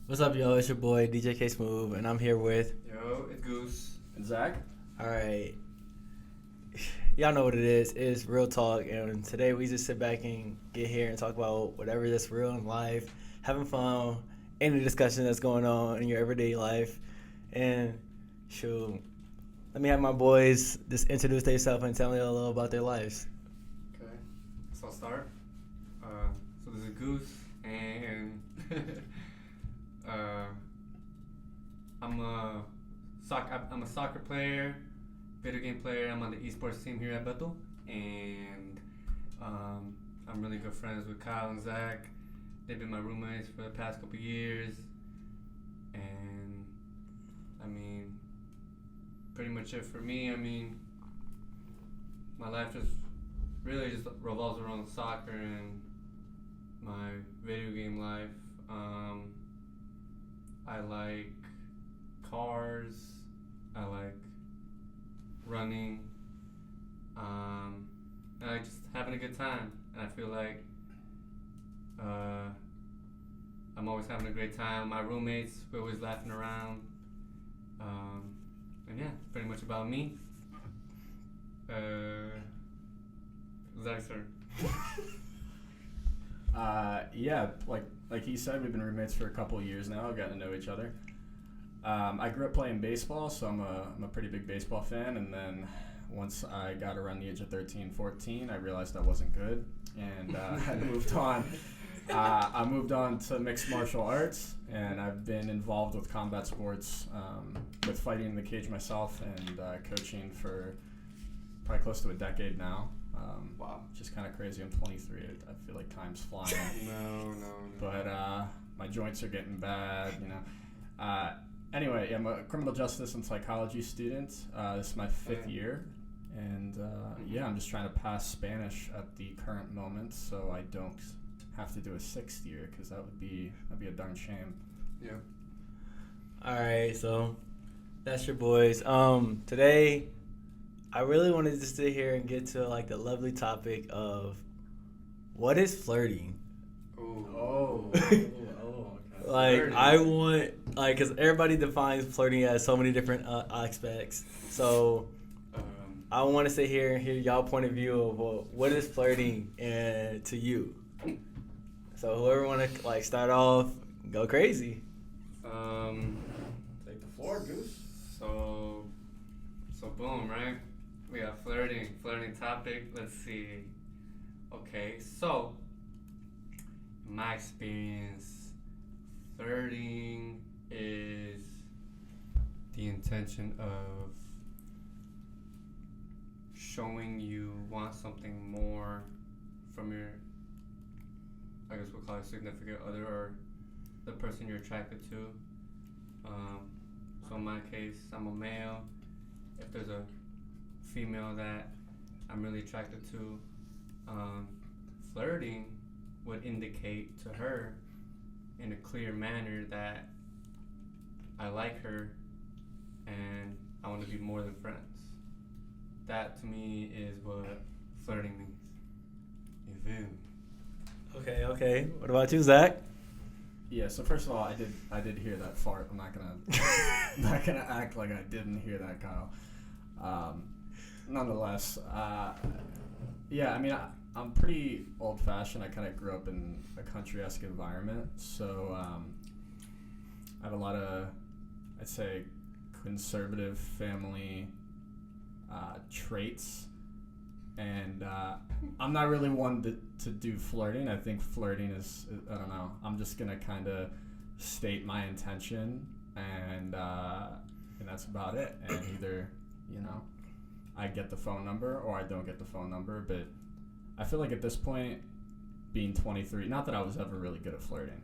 What's up, yo? It's your boy DJ K Smooth, and I'm here with. Yo, it's Goose. And Zach? All right, y'all know what it is. It's real talk, and today we just sit back and get here and talk about whatever that's real in life, having fun, any discussion that's going on in your everyday life, and shoot, let me have my boys just introduce themselves and tell me a little about their lives. Okay, so I'll start. So there's a Goose, and I'm a soccer player, video game player. I'm on the esports team here at Bethel, and I'm really good friends with Kyle and Zach. They've been my roommates for the past couple years, and I mean, pretty much it for me. I mean, my life just really just revolves around soccer and my video game life. I like cars. I like running. And I like just having a good time. And I feel like I'm always having a great time. My roommates, we're always laughing around. And yeah, it's pretty much about me. Zach's turn. Yeah, like he said, we've been roommates for a couple of years now. I've gotten to know each other. I grew up playing baseball, so I'm a pretty big baseball fan. And then once I got around the age of 13, 14, I realized I wasn't good, and I moved on. I moved on to mixed martial arts, and I've been involved with combat sports, with fighting in the cage myself, and coaching for probably close to a decade now. Wow. Just kind of crazy. I'm 23. I feel like time's flying. No. But my joints are getting bad, you know. Anyway, I'm a criminal justice and psychology student. This is my fifth year. And yeah, I'm just trying to pass Spanish at the current moment so I don't have to do a sixth year, because that'd be a darn shame. Yeah. All right, so that's your boys. Today, I really wanted to sit here and get to like the lovely topic of what is flirting. Oh. Okay. Like Flirting. I want because everybody defines flirting as so many different aspects. So I want to sit here and hear y'all point of view of what is flirting and to you. So whoever want to like start off, go crazy. Take the floor, Goose. So boom, right? We got flirting topic. Let's see. Okay, so in my experience, flirting is the intention of showing you want something more from your, I guess we'll call it significant other, or the person you're attracted to. So in my case, I'm a male. If there's a female that I'm really attracted to, flirting would indicate to her in a clear manner that I like her and I want to be more than friends. That to me is what flirting means. You feel me? Okay. What about you, Zach? Yeah, so first of all, I did hear that fart. I'm not gonna act like I didn't hear that, Kyle. Nonetheless, yeah, I mean, I'm pretty old-fashioned. I kind of grew up in a country-esque environment, so I have a lot of, I'd say, conservative family traits, and I'm not really one to do flirting. I think flirting is, I don't know, I'm just gonna kind of state my intention, and that's about it. And either, you know, I get the phone number or I don't get the phone number. But I feel like at this point, being 23, not that I was ever really good at flirting,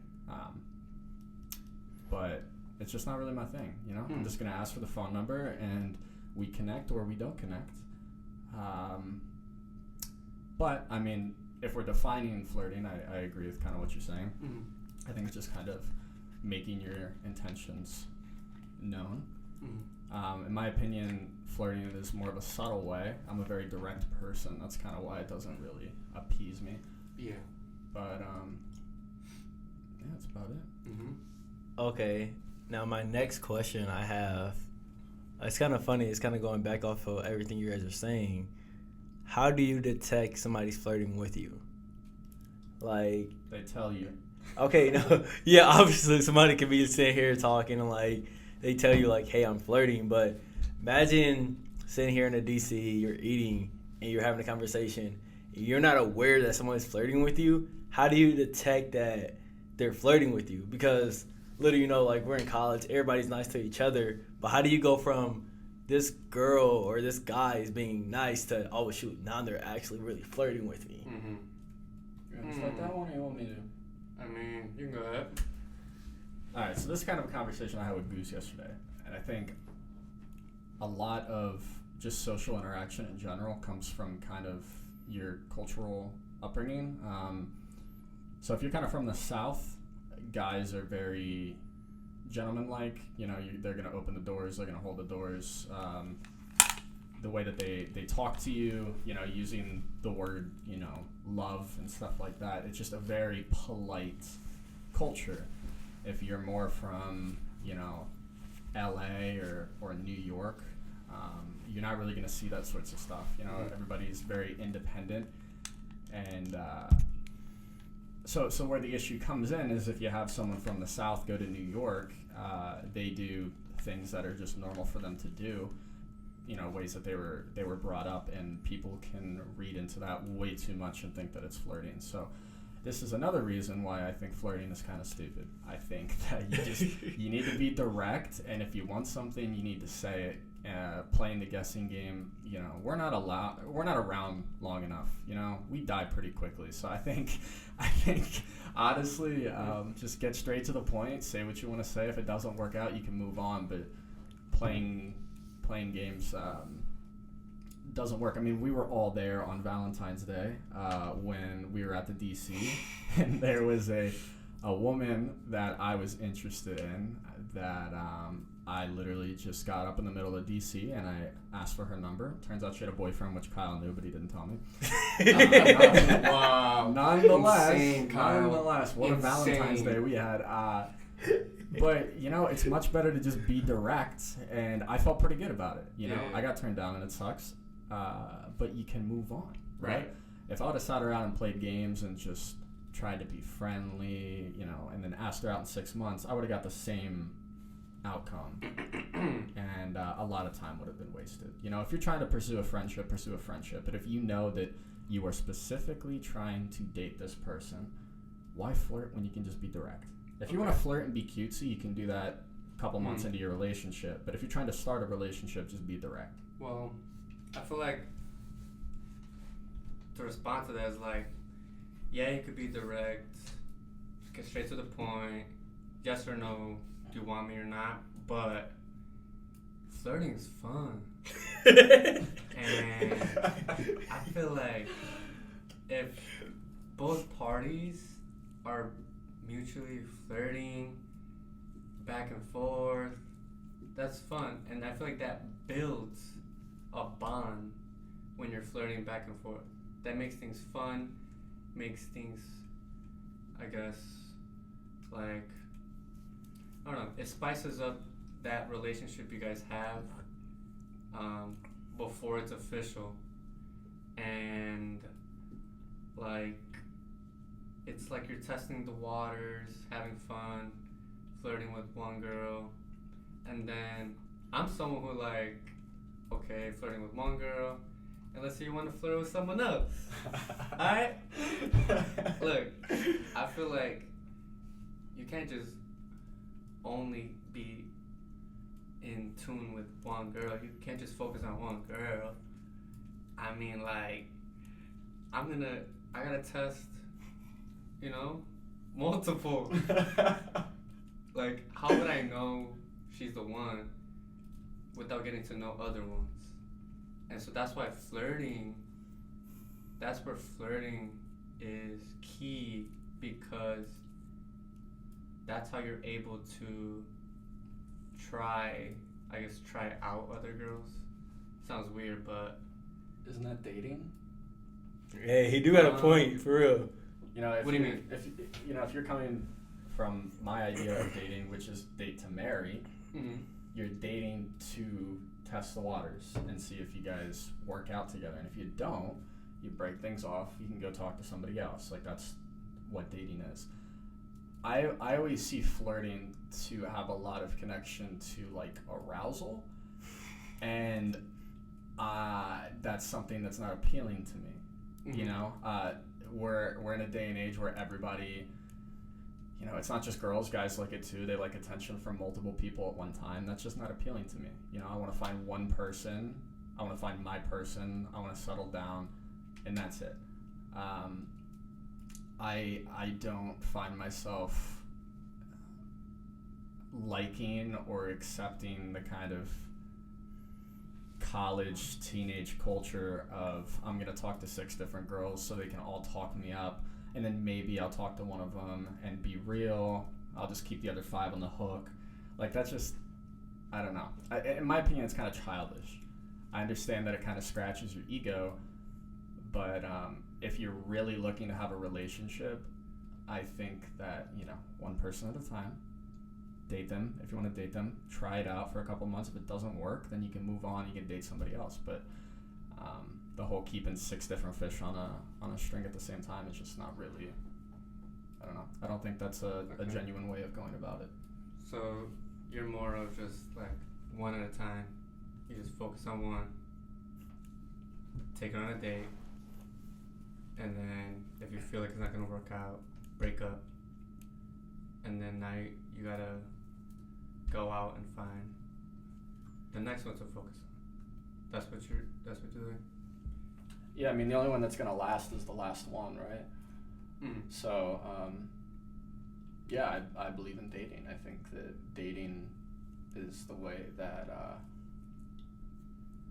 but it's just not really my thing, you know? I'm just gonna ask for the phone number and we connect or we don't connect. But I mean, if we're defining flirting, I agree with kind of what you're saying. Mm-hmm. I think it's just kind of making your intentions known. Mm-hmm. In my opinion, flirting is more of a subtle way. I'm a very direct person. That's kind of why it doesn't really appease me. Yeah. But yeah, that's about it. Mm-hmm. Okay. Now my next question I have, it's kind of funny. It's kind of going back off of everything you guys are saying. How do you detect somebody's flirting with you? Like, They tell you. okay, no, yeah, obviously somebody could be sitting here talking and like they tell you like, hey, I'm flirting. But imagine sitting here in a DC, you're eating and you're having a conversation. You're not aware that someone's flirting with you. How do you detect that they're flirting with you? Because literally, like we're in college, everybody's nice to each other. But how do you go from this girl or this guy is being nice to, oh shoot, now they're actually really flirting with me? Mm-hmm. You want to start that one or you want me to? I mean, you can go ahead. All right, so this is kind of a conversation I had with Goose yesterday, and I think a lot of just social interaction in general comes from kind of your cultural upbringing. So if you're kind of from the South, guys are very gentlemanlike. They're going to open the doors, they're going to hold the doors. The way that they talk to you, using the word, love and stuff like that. It's just a very polite culture. If you're more from, LA or New York, you're not really going to see that sorts of stuff. Everybody's very independent. And so where the issue comes in is if you have someone from the South go to New York, they do things that are just normal for them to do. Ways that they were brought up, and people can read into that way too much and think that it's flirting. So this is another reason why I think flirting is kind of stupid. I think that you need to be direct, and if you want something, you need to say it. Playing the guessing game, we're not around long enough. We die pretty quickly. So I think honestly, just get straight to the point. Say what you want to say. If it doesn't work out, you can move on. But playing games doesn't work. I mean, we were all there on Valentine's Day when we were at the DC, and there was a woman that I was interested in that I literally just got up in the middle of DC and I asked for her number. Turns out she had a boyfriend, which Kyle knew, but he didn't tell me. Wow. Nonetheless, what a Valentine's Day we had. But, it's much better to just be direct, and I felt pretty good about it. Yeah. I got turned down, and it sucks. But you can move on, right? If I would have sat around and played games and just tried to be friendly, and then asked her out in 6 months, I would have got the same outcome. And a lot of time would have been wasted. If you're trying to pursue a friendship, pursue a friendship. But if you know that you are specifically trying to date this person, why flirt when you can just be direct? If you want to flirt and be cutesy, you can do that a couple months into your relationship. But if you're trying to start a relationship, just be direct. Well, I feel like to respond to that is like, yeah, you could be direct, get straight to the point, yes or no, do you want me or not? But flirting is fun. And I feel like if both parties are mutually flirting back and forth, that's fun. And I feel like that builds a bond when you're flirting back and forth. That makes things fun, makes things, I guess, like, I don't know, it spices up that relationship you guys have before it's official. And like, it's like you're testing the waters, having fun, flirting with one girl. And then I'm someone who like, okay, flirting with one girl, and let's say you want to flirt with someone else. Alright? Look, I feel like you can't just only be in tune with one girl. You can't just focus on one girl. I mean, like, I gotta test, multiple. Like, how would I know she's the one without getting to know other ones? And so that's why that's where flirting is key, because that's how you're able to try out other girls. Sounds weird, but Isn't that dating? Hey, he do have a point, for real. If what do you mean? If you're coming from my idea of dating, which is date to marry, Mm-hmm. you're dating to test the waters and see if you guys work out together. And if you don't, you break things off. You can go talk to somebody else. Like, that's what dating is. I always see flirting to have a lot of connection to, like, arousal. And that's something that's not appealing to me. Mm-hmm. You know, we're in a day and age where everybody, you know, it's not just girls, guys like it too. They like attention from multiple people at one time. That's just not appealing to me. You know, I want to find one person. I want to find my person. I want to settle down, and that's it. I don't find myself liking or accepting the kind of college teenage culture of I'm gonna talk to 6 different girls so they can all talk me up, and then maybe I'll talk to one of them and be real. I'll just keep the other 5 on the hook. Like, that's just, I don't know. In my opinion, it's kind of childish. I understand that it kind of scratches your ego, but if you're really looking to have a relationship, I think that, you know, one person at a time. Date them if you want to date them. Try it out for a couple months. If it doesn't work, then you can move on. You can date somebody else. But the whole keeping 6 different fish on a string at the same time is just not really. I don't know. I don't think that's a genuine way of going about it. So you're more of just like one at a time. You just focus on one. Take her on a date, and then if you feel like it's not gonna work out, break up. And then now you gotta go out and find the next one to focus on. That's what you're doing. Yeah, I mean, the only one that's gonna last is the last one, right? Mm. So, yeah, I believe in dating. I think that dating is the way that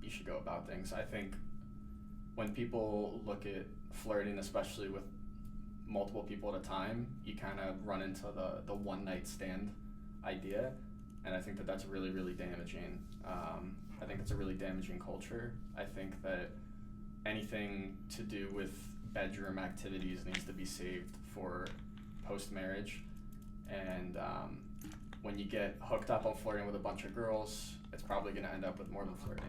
you should go about things. I think when people look at flirting, especially with multiple people at a time, you kind of run into the one night stand idea, and I think that that's really, really damaging. I think it's a really damaging culture. I think that anything to do with bedroom activities needs to be saved for post-marriage, and when you get hooked up on flirting with a bunch of girls, it's probably going to end up with more than flirting,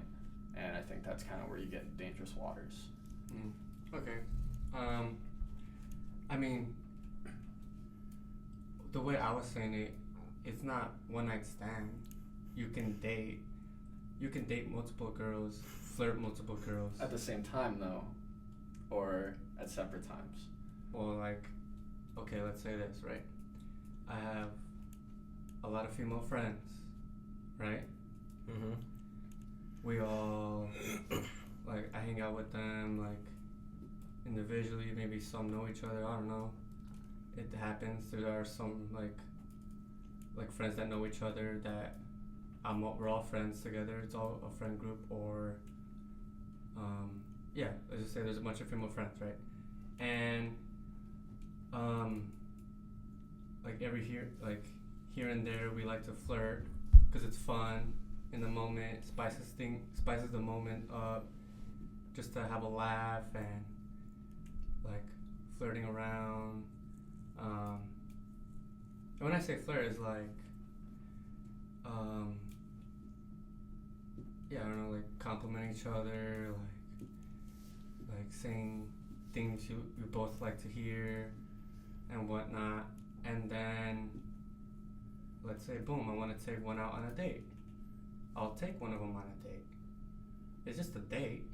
and I think that's kind of where you get in dangerous waters. Okay. I mean, the way I was saying it, it's not one night stand. You can date multiple girls, flirt multiple girls. At the same time, though, or at separate times. Well, like, okay, let's say this, right? I have a lot of female friends, right? Mm-hmm. We all, like, I hang out with them, like, individually. Maybe some know each other, I don't know. It happens. There are some, like friends that know each other that we're all friends together. It's all a friend group, or, yeah, let's just say there's a bunch of female friends, right? And, like, here and there, we like to flirt because it's fun in the moment, spices the moment up, just to have a laugh and, like, flirting around. And when I say flirt, it's like, yeah, I don't know, like, compliment each other, like saying things you both like to hear and whatnot. And then, let's say, boom, I want to take one out on a date. I'll take one of them on a date. It's just a date.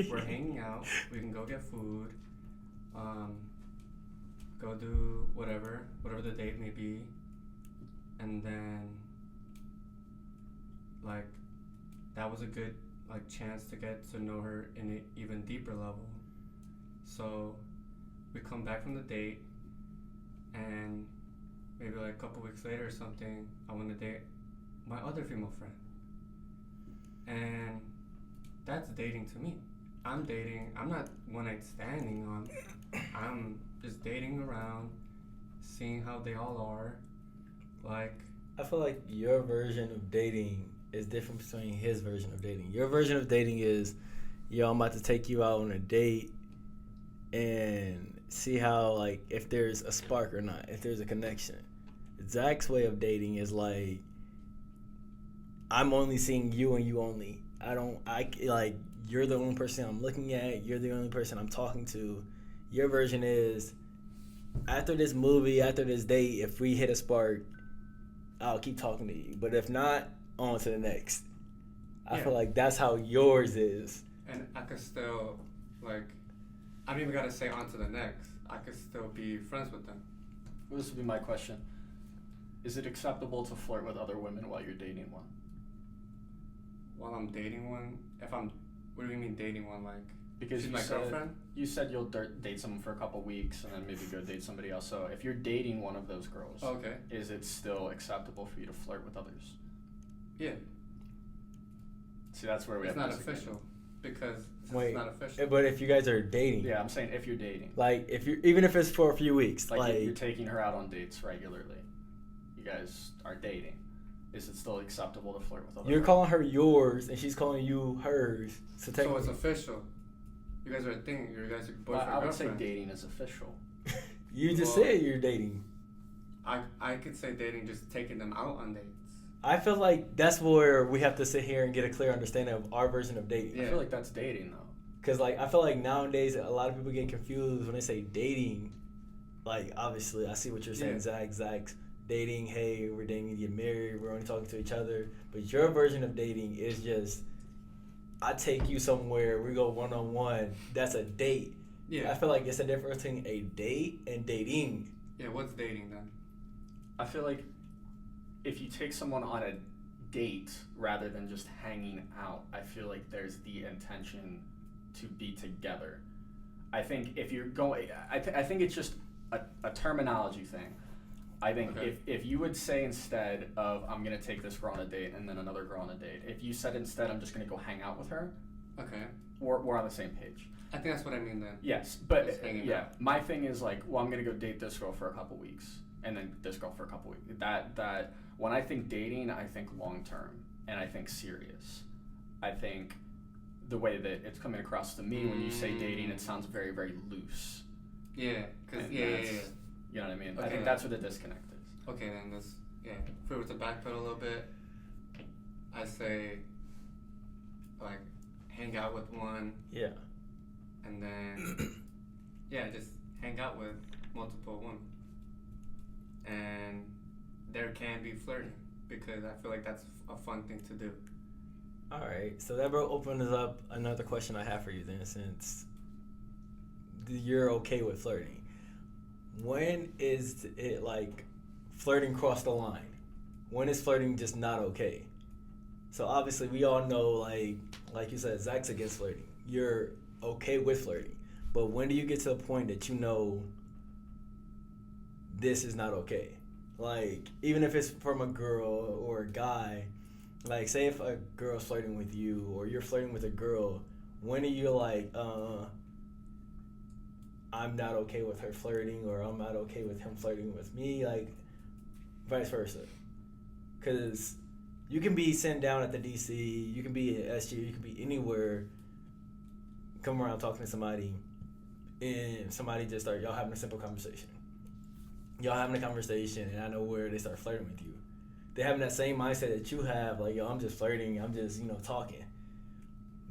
We're hanging out. We can go get food. Go do whatever the date may be. And then, like, that was a good, like, chance to get to know her in an even deeper level. So we come back from the date, and maybe like a couple weeks later or something, I want to date my other female friend. And that's dating to me. I'm not one night standing on. I'm just dating around, seeing how they all are. Like, I feel like your version of dating is different between his version of dating. Your version of dating is, yo, I'm about to take you out on a date and see how, like, if there's a spark or not, if there's a connection. Zach's way of dating is like, I'm only seeing you and you only. You're the only person I'm looking at. You're the only person I'm talking to. Your version is, after this movie, after this date, if we hit a spark, I'll keep talking to you. But if not, on to the next. I feel like that's how yours is. And I could still, like, I don't even gotta say on to the next. I could still be friends with them. This would be my question. Is it acceptable to flirt with other women while you're dating one? While I'm dating one, what do you mean dating one? Like, Because she's you my said, girlfriend? You said you'll date someone for a couple weeks and then maybe go date somebody else. So if you're dating one of those girls, Okay. is it still acceptable for you to flirt with others? Yeah. See, that's where we It's have not disagreement. official. Because Wait, it's not official. but if you guys are dating, Yeah, I'm saying if you're dating. like if you even if it's for a few weeks, Like, you're taking her out on dates regularly. You guys are dating. Is it still acceptable to flirt with other you're women? calling her yours and she's calling you hers. So So technically, it's official. You guys are a thing. You guys are boyfriend, I would say girlfriend. dating is official. you just Well- said you're dating. I could say dating, just taking them out on dates. I feel like that's where we have to sit here and get a clear understanding of our version of dating. Yeah. I feel like that's dating, though. Cause like I feel like nowadays a lot of people get confused when they say dating. Like obviously I see what you're saying, Yeah. Zach's dating. Hey, we're dating to get married. We're only talking to each other. But your version of dating is just, I take you somewhere. We go 1-on-1. That's a date. Yeah. I feel like it's a difference between a date and dating. Yeah, what's dating then? I feel like if you take someone on a date rather than just hanging out, I feel like there's the intention to be together. I think if you're going, I think it's just a terminology thing. I think Okay. if you would say instead of I'm gonna take this girl on a date and then another girl on a date, if you said instead I'm just gonna go hang out with her, Okay. we're on the same page. I think that's what I mean then. Yes, but Just hanging yeah, out. my thing is like, well, I'm gonna go date this girl for a couple weeks, and then this girl for a couple weeks. That when I think dating, I think long term, and I think serious. I think the way that it's coming across to me when you say dating, it sounds very, very loose. Yeah, cause And yeah. that's- You know what I mean? I Okay. think that's where the disconnect is. Okay, then let's if we were to backpedal a little bit, I say like hang out with one, Yeah. and then just hang out with multiple women, and there can be flirting because I feel like that's a fun thing to do. All right. So that opens up another question I have for you then, since you're okay with flirting. When is it like flirting crossed the line? When is flirting just not okay? So obviously we all know, like you said, Zach's against flirting. You're okay with flirting. But when do you get to a point that you know this is not okay? Like, even if it's from a girl or a guy, like say if a girl's flirting with you or you're flirting with a girl, when are you like, I'm not okay with her flirting, or I'm not okay with him flirting with me, like vice versa? Because you can be sitting down at the DC, you can be at SG, you can be anywhere, come around talking to somebody, and somebody just start, y'all having a simple conversation. Y'all having a conversation, and I know where they start flirting with you. They having that same mindset that you have, like, yo, I'm just flirting, I'm just, talking.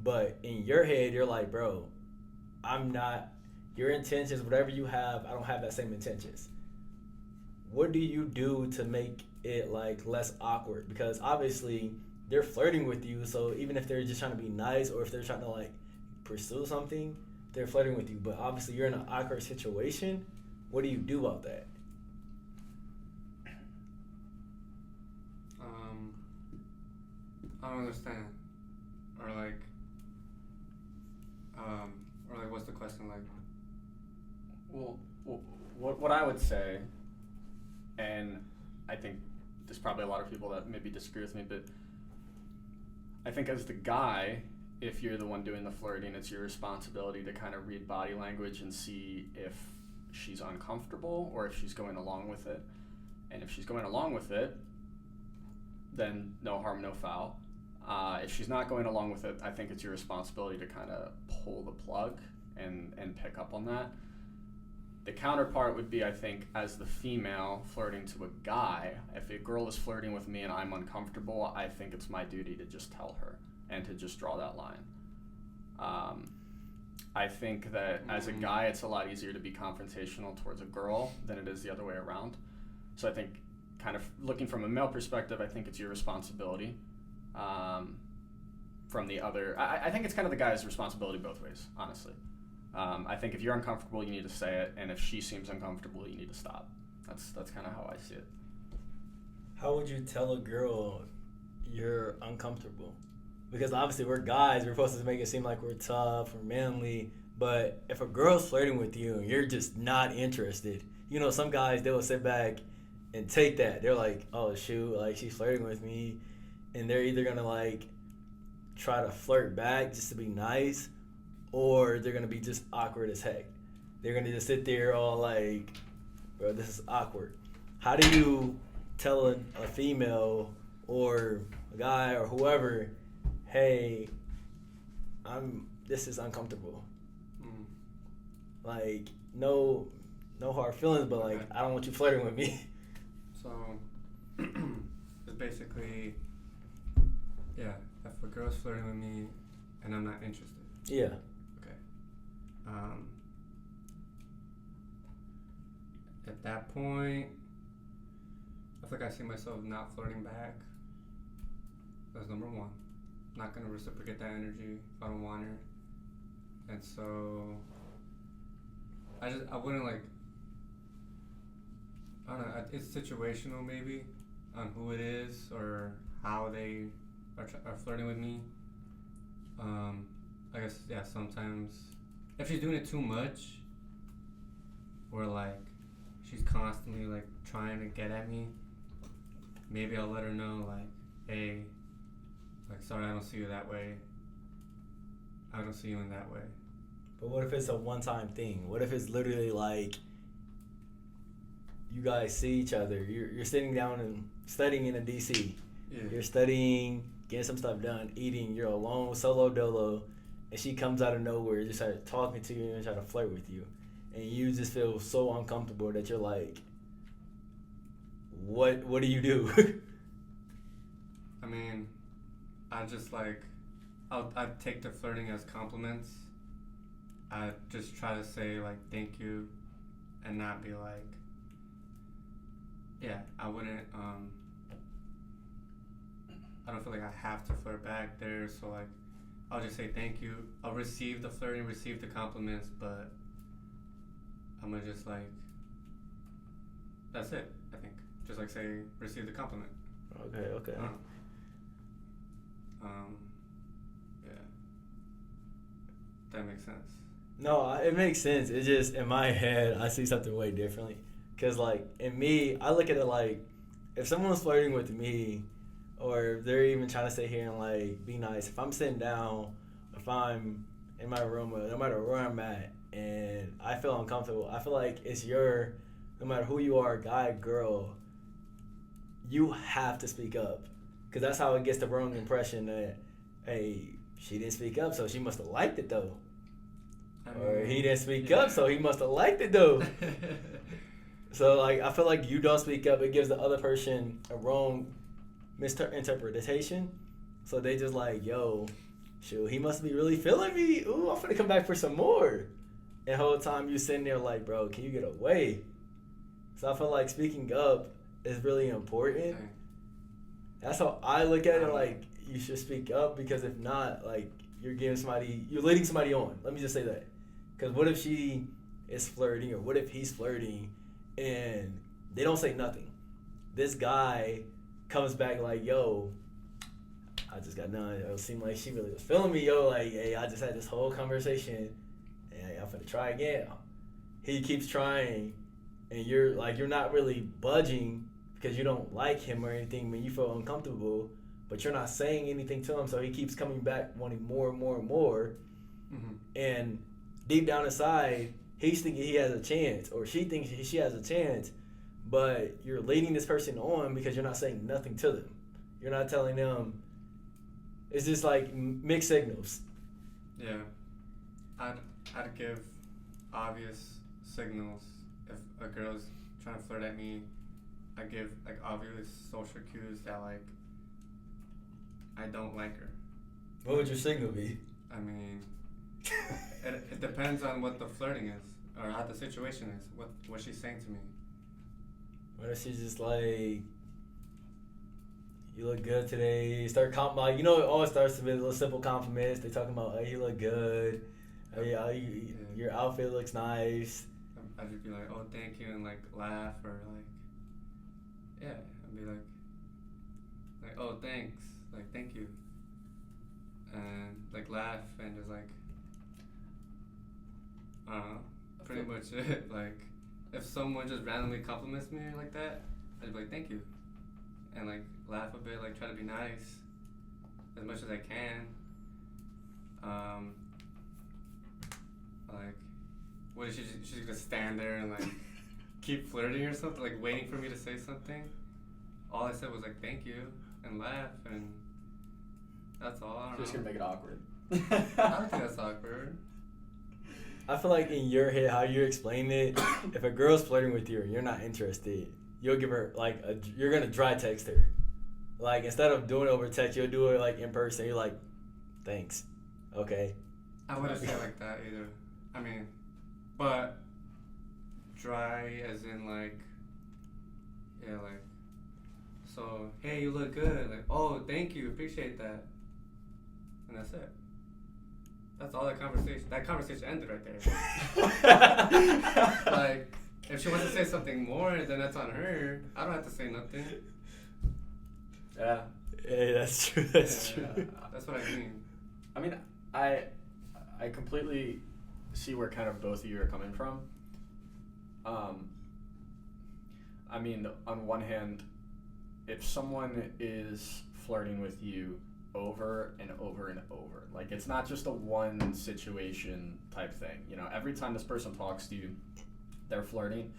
But in your head, you're like, bro, I'm not, your intentions, whatever you have, I don't have that same intentions. What do you do to make it, like, less awkward? Because obviously, they're flirting with you, so even if they're just trying to be nice or if they're trying to, like, pursue something, they're flirting with you. But obviously, you're in an awkward situation. What do you do about that? I don't understand. Or like, what's the question like? Well, what I would say, and I think there's probably a lot of people that maybe disagree with me, but I think as the guy, if you're the one doing the flirting, it's your responsibility to kind of read body language and see if she's uncomfortable or if she's going along with it. And if she's going along with it, then no harm, no foul. If she's not going along with it, I think it's your responsibility to kind of pull the plug and pick up on that. The counterpart would be, I think, as the female flirting to a guy, if a girl is flirting with me and I'm uncomfortable, I think it's my duty to just tell her and to just draw that line. I think that as a guy, it's a lot easier to be confrontational towards a girl than it is the other way around. So I think, kind of looking from a male perspective, I think it's your responsibility. From the other, I think it's kind of the guy's responsibility both ways, honestly. I think if you're uncomfortable, you need to say it, and if she seems uncomfortable, you need to stop. That's kind of how I see it. How would you tell a girl you're uncomfortable? Because obviously we're guys, we're supposed to make it seem like we're tough or manly, but if a girl's flirting with you and you're just not interested, you know, some guys, they will sit back and take that. They're like, oh shoot, like she's flirting with me, and they're either gonna like try to flirt back just to be nice, or they're gonna be just awkward as heck. They're gonna just sit there all like, bro, this is awkward. How do you tell a female or a guy or whoever, hey, this is uncomfortable. Like, no hard feelings, but like, I don't want you flirting with me. So, it's basically, yeah, if a girl's flirting with me and I'm not interested. Yeah. Okay. At that point, I feel like I see myself not flirting back. That's number one. Not gonna reciprocate that energy if I don't want her. And so I wouldn't like, I don't know, it's situational maybe on who it is or how they are flirting with me. I guess, yeah, sometimes if she's doing it too much or like she's constantly like trying to get at me, maybe I'll let her know like, hey, like, sorry, I don't see you that way. I don't see you in that way. But what if it's a one-time thing? What if it's literally like you guys see each other, you're sitting down and studying in a DC. Yeah. You're studying, getting some stuff done, eating, you're alone, solo dolo, and she comes out of nowhere, just started talking to you and try to flirt with you. And you just feel so uncomfortable that you're like, what do you do? I mean, I just like, I'd take the flirting as compliments. I'd just try to say like, thank you, and not be like, yeah, I wouldn't, I don't feel like I have to flirt back there, so like, I'll just say thank you. I'll receive the flirting, receive the compliments, but I'm gonna just like, that's it, I think. Just like say, receive the compliment. Okay. Yeah. That makes sense. No, it makes sense. It's just, in my head, I see something way differently. Because, like, in me, I look at it like, if someone's flirting with me, or they're even trying to sit here and, like, be nice, if I'm sitting down, if I'm in my room, no matter where I'm at, and I feel uncomfortable, I feel like it's no matter who you are, guy, girl, you have to speak up. Because that's how it gets the wrong impression that, hey, she didn't speak up, so she must have liked it, though. Or he didn't speak up, so he must have liked it, though. So, like, I feel like you don't speak up, it gives the other person a wrong misinterpretation. So they just like, yo, shoot, he must be really feeling me. Ooh, I'm finna come back for some more. And the whole time you sitting there like, bro, can you get away? So I feel like speaking up is really important. Okay. That's how I look at it. Like, you should speak up, because if not, like, you're leading somebody on. Let me just say that. Because what if she is flirting, or what if he's flirting, and they don't say nothing? This guy comes back like, yo, I just got done. It seemed like she really was feeling me, yo. Like, hey, I just had this whole conversation, and I'm finna try again. He keeps trying, and you're not really budging because you don't like him or anything, when you feel uncomfortable, but you're not saying anything to him, so he keeps coming back wanting more and more and more. Mm-hmm. And deep down inside, he's thinking he has a chance, or she thinks she has a chance, but you're leading this person on because you're not saying nothing to them. You're not telling them. It's just like mixed signals. Yeah. I'd give obvious signals if a girl's trying to flirt at me, I give like obvious social cues that like I don't like her. What would your signal be? I mean, it depends on what the flirting is or how the situation is. What she's saying to me. What if she's just like, you look good today? Start like, you know, it always starts with little simple compliments. They talking about, hey, you look good. Hey, your outfit looks nice. I'd just be like, oh, thank you, and like laugh or like, yeah, I'd be like, oh, thanks, like thank you, and like laugh and just like, I don't know, pretty much it. Like, if someone just randomly compliments me like that, I'd be like, thank you, and like laugh a bit, like try to be nice as much as I can. Like, what is she's gonna stand there and like keep flirting or something, like waiting for me to say something? All I said was like thank you and laugh, and that's all. I don't Just know. gonna make it awkward. I don't think that's awkward. I feel like in your head, how you explain it, if a girl's flirting with you and you're not interested, you'll give her like you're gonna dry text her. Like, instead of doing it over text, you'll do it like in person. You're like, thanks, okay. I wouldn't say it like that either. I mean, but dry as in like, yeah, like, so hey, you look good. Like, oh, thank you, appreciate that, and that's it. That's all that conversation. That conversation ended right there. Like, if she wants to say something more, then that's on her. I don't have to say nothing. Yeah. Hey, that's true. That's Yeah, true. that's what I mean. I mean, I completely see where kind of both of you are coming from. I mean, on one hand, if someone is flirting with you over and over and over, like, it's not just a one situation type thing. You know, every time this person talks to you, they're flirting.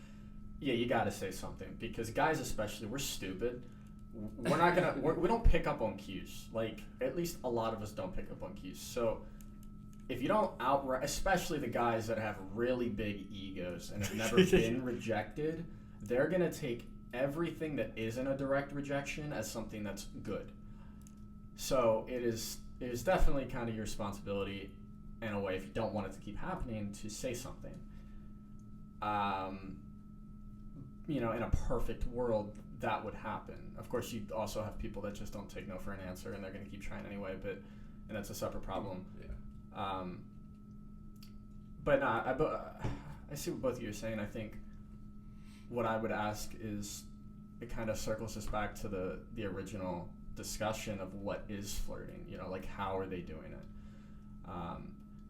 Yeah, you got to say something, because guys especially, we're stupid. We're not gonna. We don't pick up on cues. Like, at least a lot of us don't pick up on cues. So if you don't outright, especially the guys that have really big egos and have never been rejected, they're gonna take everything that isn't a direct rejection as something that's good. So it is definitely kind of your responsibility, in a way, if you don't want it to keep happening, to say something. You know, in a perfect world, that would happen. Of course, you also have people that just don't take no for an answer, and they're going to keep trying anyway. And that's a separate problem. Yeah. But nah, I see what both of you are saying. I think what I would ask is, it kind of circles us back to the original discussion of what is flirting. You know, like, how are they doing it?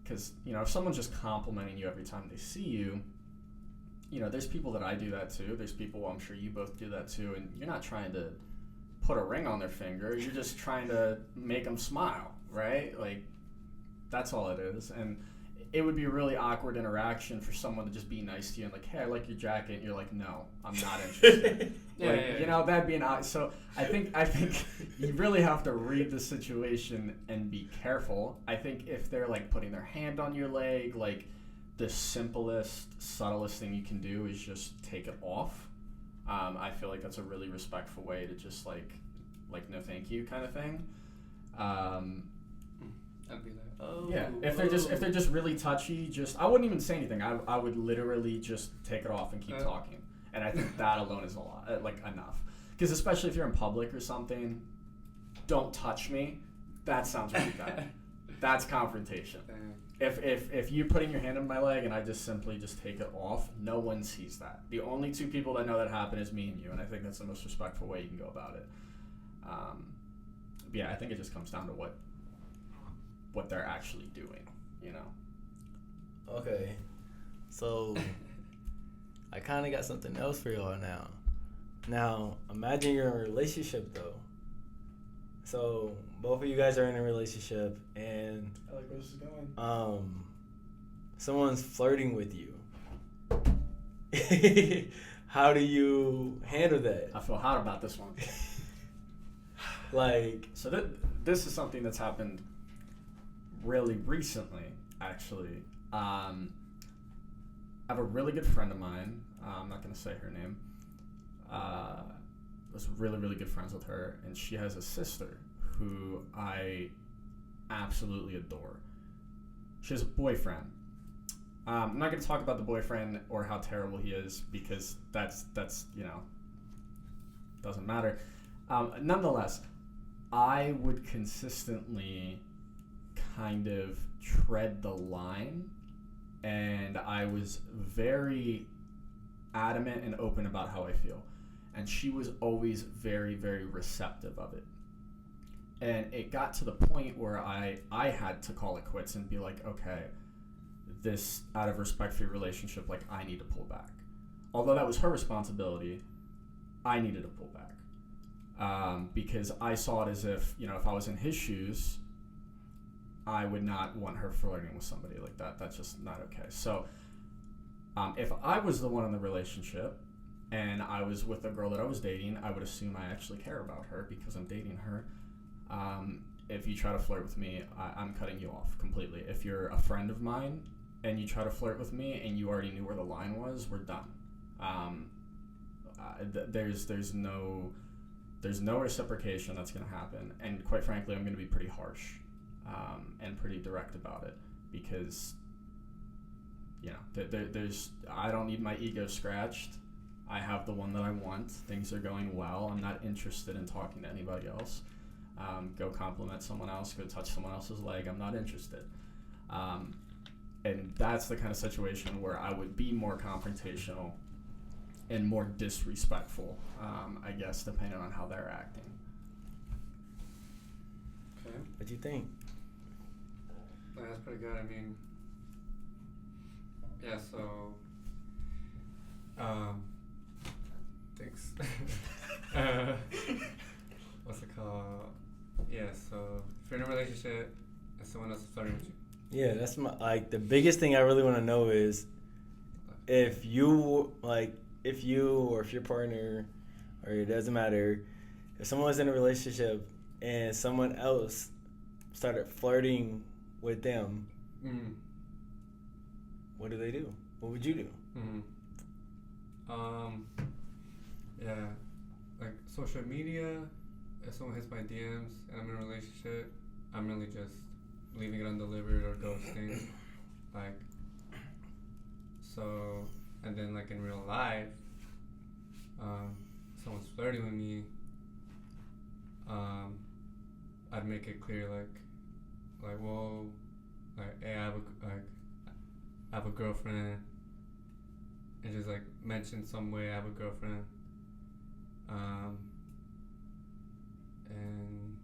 Because you know, if someone's just complimenting you every time they see you, you know, there's people that I do that too. There's people, I'm sure you both do that too, and you're not trying to put a ring on their finger. You're just trying to make them smile, right? Like, that's all it is. And it would be a really awkward interaction for someone to just be nice to you and like, hey, I like your jacket. And you're like, no, I'm not interested. You know, that'd be so I think you really have to read the situation and be careful. I think if they're like putting their hand on your leg, like, the simplest, subtlest thing you can do is just take it off. I feel like that's a really respectful way to just like no thank you kind of thing. I'd be like, oh. Yeah, if they're just really touchy, I wouldn't even say anything. I would literally just take it off and keep talking. And I think that alone is a lot, like, enough. Because especially if you're in public or something, don't touch me. That sounds really bad. That's confrontation. If you putting your hand on my leg and I just simply just take it off, no one sees that. The only two people that know that happened is me and you, and I think that's the most respectful way you can go about it. Yeah, I think it just comes down to what they're actually doing, you know. Okay, so I kind of got something else for y'all now. Now, imagine you're in a relationship though. So both of you guys are in a relationship, and I like where this is going. Someone's flirting with you. How do you handle that? I feel hot about this one. Like, So this is something that's happened really recently, actually. I have a really good friend of mine. I'm not going to say her name. Was really, really good friends with her, and she has a sister who I absolutely adore. She has a boyfriend. I'm not going to talk about the boyfriend or how terrible he is because that's doesn't matter. Nonetheless, I would consistently kind of tread the line, and I was very adamant and open about how I feel. And she was always very, very receptive of it. And it got to the point where I had to call it quits and be like, okay, this, out of respect for your relationship, like, I need to pull back. Although that was her responsibility, I needed to pull back. Because I saw it as if, if I was in his shoes, I would not want her flirting with somebody like that. That's just not okay. So if I was the one in the relationship, and I was with a girl that I was dating, I would assume I actually care about her because I'm dating her. If you try to flirt with me, I'm cutting you off completely. If you're a friend of mine and you try to flirt with me and you already knew where the line was, we're done. There's no reciprocation that's going to happen. And quite frankly, I'm going to be pretty harsh and pretty direct about it because, I don't need my ego scratched. I have the one that I want. Things are going well. I'm not interested in talking to anybody else. Go compliment someone else. Go touch someone else's leg. I'm not interested. And that's the kind of situation where I would be more confrontational and more disrespectful, I guess, depending on how they're acting. Okay. What do you think? That's pretty good. I mean, yeah, so, thanks. What's it called? Yeah, so if you're in a relationship and someone else is flirting with you. Yeah, that's the biggest thing I really want to know is if you or if your partner, or it doesn't matter, if someone was in a relationship and someone else started flirting with them, what do they do? What would you do? Yeah, like social media, if someone hits my DMs and I'm in a relationship, I'm really just leaving it undelivered or ghosting. And then in real life, someone's flirting with me, I'd make it clear hey, I have a girlfriend, and just mention some way I have a girlfriend, and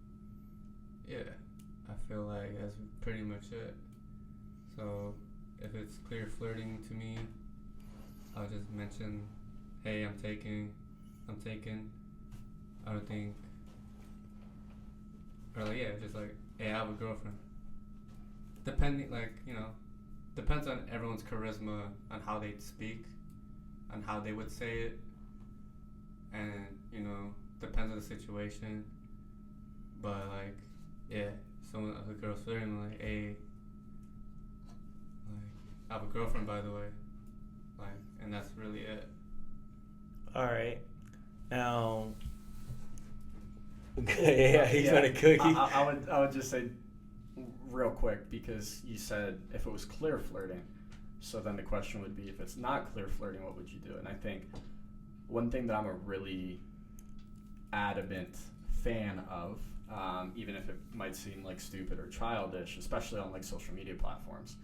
yeah, I feel like that's pretty much it. So if it's clear flirting to me, I'll just mention, hey, I'm taken. I don't think, or just hey, I have a girlfriend. Depending, depends on everyone's charisma, on how they speak, on how they would say it, and, depends on the situation. But, someone, a girl's flirting, hey, I have a girlfriend, by the way. And that's really it. All right. Now, he's got a cookie. I would just say real quick, because you said if it was clear flirting, so then the question would be, if it's not clear flirting, what would you do? And I think one thing that I'm a really adamant fan of, even if it might seem stupid or childish, especially on social media platforms,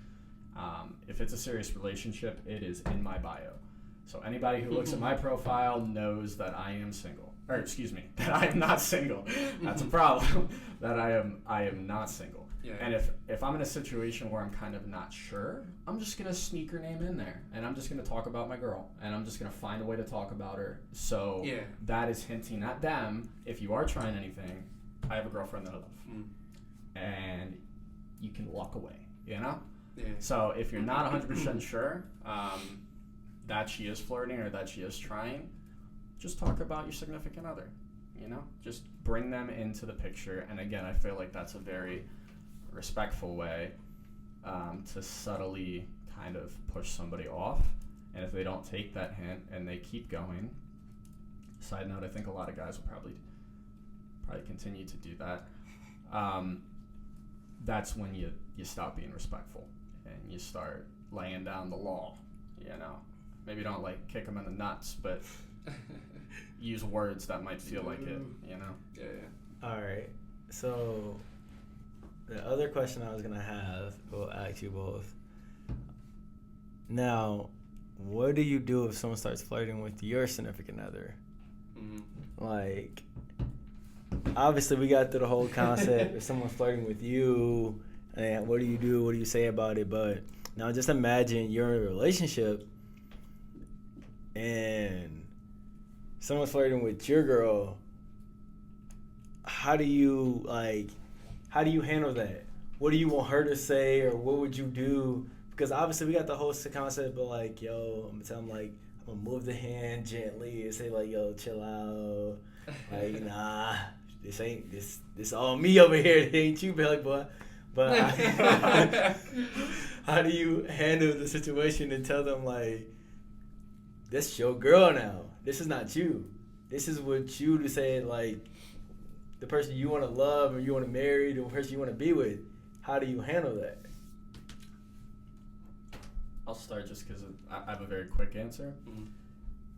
if it's a serious relationship, it is in my bio. So anybody who looks at my profile knows that I am single. Or excuse me, that I am not single. That's a problem. That I am not single. Yeah. And if I'm in a situation where I'm kind of not sure, I'm just gonna sneak her name in there, and I'm just gonna talk about my girl, and I'm just gonna find a way to talk about her. So that is hinting at them. If you are trying anything, I have a girlfriend that I love, and you can walk away. Yeah. So if you're not 100% sure that she is flirting or that she is trying, just talk about your significant other. Just bring them into the picture. And again, I feel like that's a very respectful way to subtly kind of push somebody off. And if they don't take that hint and they keep going, side note, I think a lot of guys will probably continue to do that. That's when you stop being respectful and you start laying down the law, you know. Maybe don't like kick them in the nuts, but use words that might feel like it, you know. Yeah. All right. So the other question I was gonna have, we'll ask you both. Now, what do you do if someone starts flirting with your significant other? Mm-hmm. Like, obviously, we got through the whole concept if someone's flirting with you, and what do you do? What do you say about it? But now, just imagine you're in a relationship, and someone's flirting with your girl. How do you handle that? What do you want her to say, or what would you do? Because obviously we got the whole concept, but like, yo, I'm gonna tell him like, I'm gonna move the hand gently and say like, yo, chill out. Like, nah, this ain't this all me over here. It ain't you, belly boy. But how do you handle the situation and tell them like, this your girl now. This is not you. This is what you to say like, the person you want to love or you want to marry, the person you want to be with. How do you handle that? I'll start just because I have a very quick answer. Mm-hmm.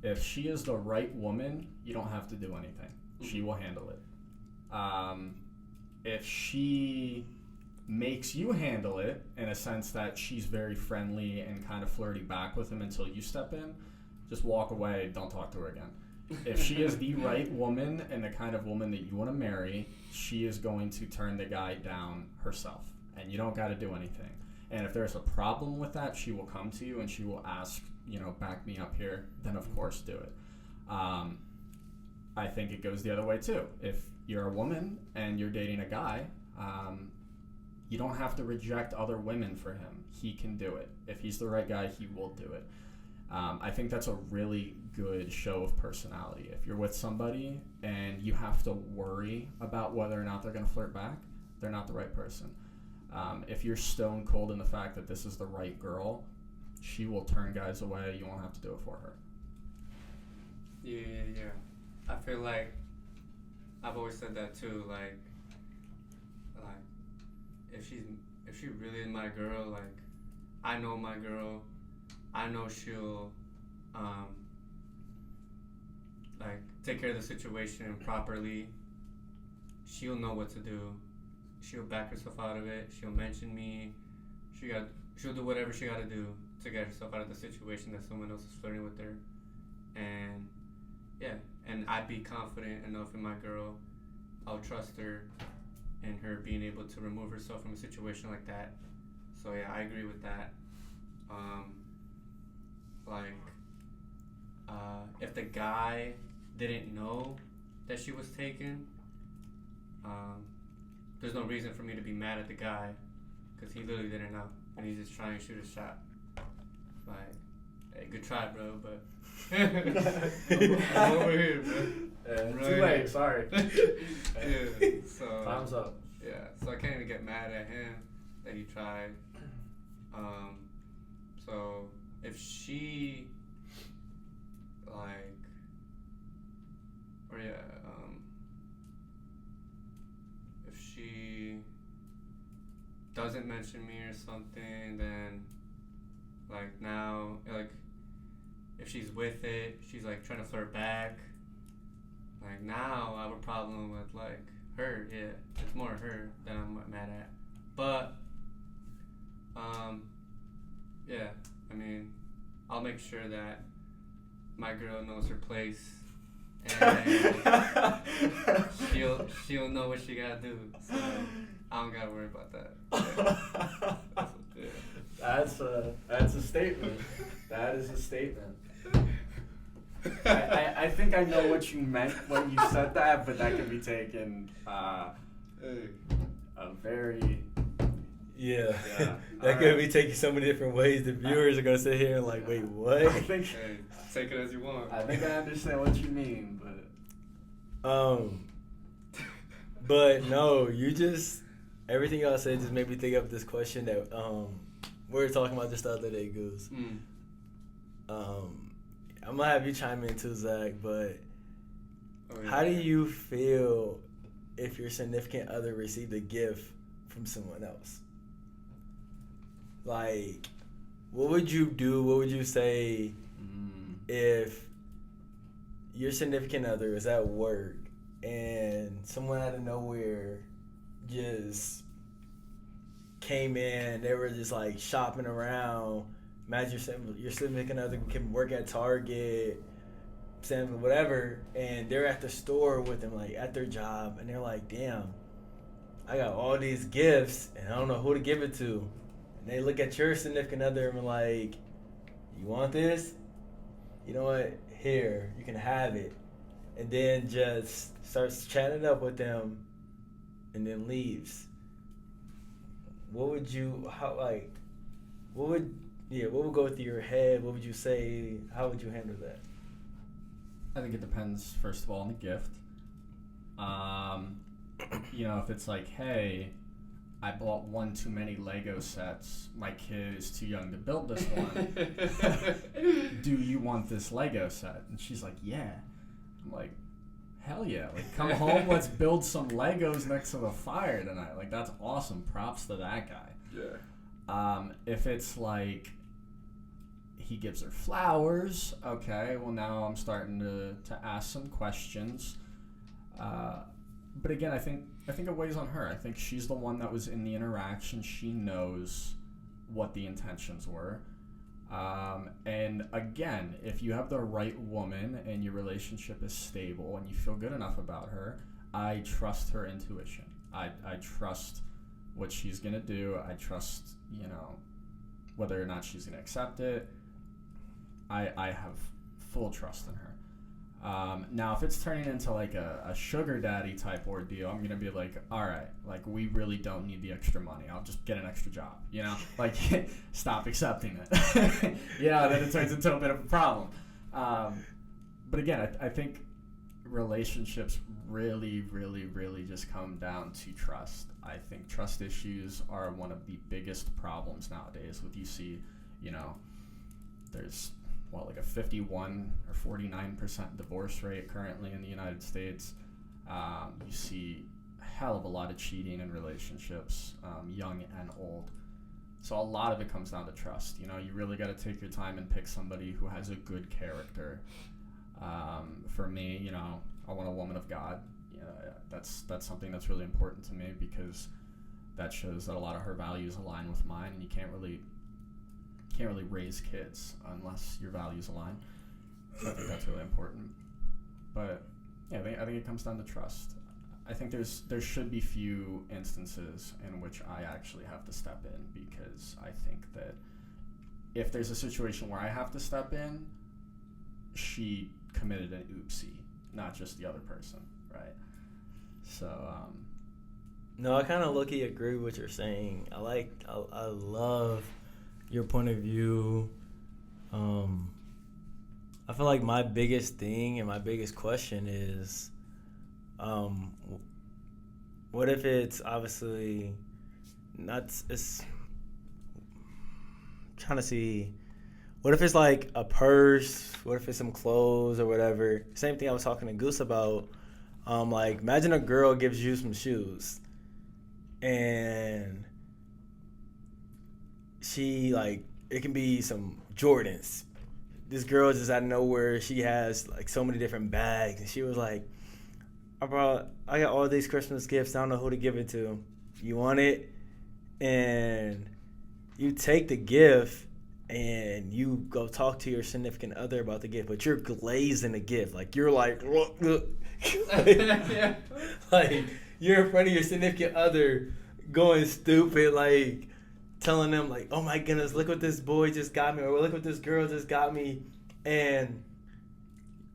If she is the right woman, you don't have to do anything. Mm-hmm. She will handle it. If she makes you handle it in a sense that she's very friendly and kind of flirty back with him until you step in, just walk away, don't talk to her again. If she is the right woman and the kind of woman that you want to marry, she is going to turn the guy down herself, and you don't got to do anything. And if there's a problem with that, she will come to you and she will ask, you know, back me up here, then of course do it. I think it goes the other way too. If you're a woman and you're dating a guy, you don't have to reject other women for him. He can do it. If he's the right guy, he will do it. I think that's a really good show of personality. If you're with somebody and you have to worry about whether or not they're going to flirt back, they're not the right person. If you're stone cold in the fact that this is the right girl, she will turn guys away. You won't have to do it for her. Yeah. I feel like I've always said that too. Like if she really is my girl, like I know my girl, I know she'll like take care of the situation properly. She'll know what to do. She'll back herself out of it. She'll mention me. She'll do whatever she got to do to get herself out of the situation that someone else is flirting with her. And yeah, and I'd be confident enough in my girl. I'll trust her and her being able to remove herself from a situation like that. So yeah, I agree with that. If the guy didn't know that she was taken, there's no reason for me to be mad at the guy, because he literally didn't know, and he's just trying to shoot a shot. Like, hey, good try, bro, but I'm over here, bro. Too late, sorry. Yeah, so time's up. Yeah, so I can't even get mad at him that he tried. So if she if she doesn't mention me or something, then now if she's with it, she's trying to flirt back. Now I have a problem with her. Yeah, it's more her that I'm mad at. But yeah, I mean, I'll make sure that my girl knows her place, and she'll know what she gotta do. So I don't gotta worry about that. Yeah. That's a statement. That is a statement. I think I know what you meant when you said that, but that can be taken a very Yeah. That could be taken so many different ways. The viewers are gonna sit here and wait, what? I think Hey, take it as you want. I think I understand what you mean, but no, everything y'all said just made me think of this question that we were talking about just the other day, Goose. I'm gonna have you chime in too, Zach. But Oh, yeah. how do you feel if your significant other received a gift from someone else? Like, what would you do? What would you say if your significant other is at work and someone out of nowhere just came in? They were just like shopping around. Imagine your significant other can work at Target, whatever, and they're at the store with them, like at their job, and they're like, "Damn, I got all these gifts, and I don't know who to give it to." And they look at your significant other and be like, "You want this? You know what? Here, you can have it." And then just starts chatting up with them, and then leaves. What would you? How like? What would? Yeah, what would go through your head? What would you say? How would you handle that? I think it depends, first of all, on the gift. If it's like, hey, I bought one too many Lego sets. My kid is too young to build this one. Do you want this Lego set? And she's like, yeah. I'm like, hell yeah. Like, come home, let's build some Legos next to the fire tonight. Like, that's awesome. Props to that guy. Yeah. If it's like he gives her flowers, okay, well now I'm starting to ask some questions. But again, I think it weighs on her. I think she's the one that was in the interaction. She knows what the intentions were. And again, if you have the right woman and your relationship is stable and you feel good enough about her, I trust her intuition. I trust what she's going to do. I trust, whether or not she's going to accept it. I have full trust in her. Now, if it's turning into like a sugar daddy type ordeal, I'm going to be like, all right, like we really don't need the extra money. I'll just get an extra job, like stop accepting it. Then it turns into a bit of a problem. But again, I think relationships really, really, really just come down to trust. I think trust issues are one of the biggest problems nowadays. With you see, there's like a 51 or 49% divorce rate currently in the United States. You see a hell of a lot of cheating in relationships, young and old. So a lot of it comes down to trust. You really got to take your time and pick somebody who has a good character. For me, I want a woman of God. That's something that's really important to me, because that shows that a lot of her values align with mine, and you can't really raise kids unless your values align. So I think that's really important. But yeah, I think it comes down to trust. I think there should be few instances in which I actually have to step in, because I think that if there's a situation where I have to step in, she committed an oopsie, not just the other person, right? So No, I kind of low-key agree with what you're saying. I love your point of view. I feel like my biggest thing and my biggest question is, what if it's obviously not? It's trying to see. What if it's like a purse? What if it's some clothes or whatever? Same thing I was talking to Goose about. Like, imagine a girl gives you some shoes, and she, like, it can be some Jordans. This girl just out of nowhere, she has like so many different bags, and she was like, I got all these Christmas gifts, I don't know who to give it to. You want it? And you take the gift and you go talk to your significant other about the gift, but you're glazing the gift. Like, you're like, Yeah. like, you're in front of your significant other going stupid, like telling them like, oh my goodness, look what this boy just got me, or look what this girl just got me. And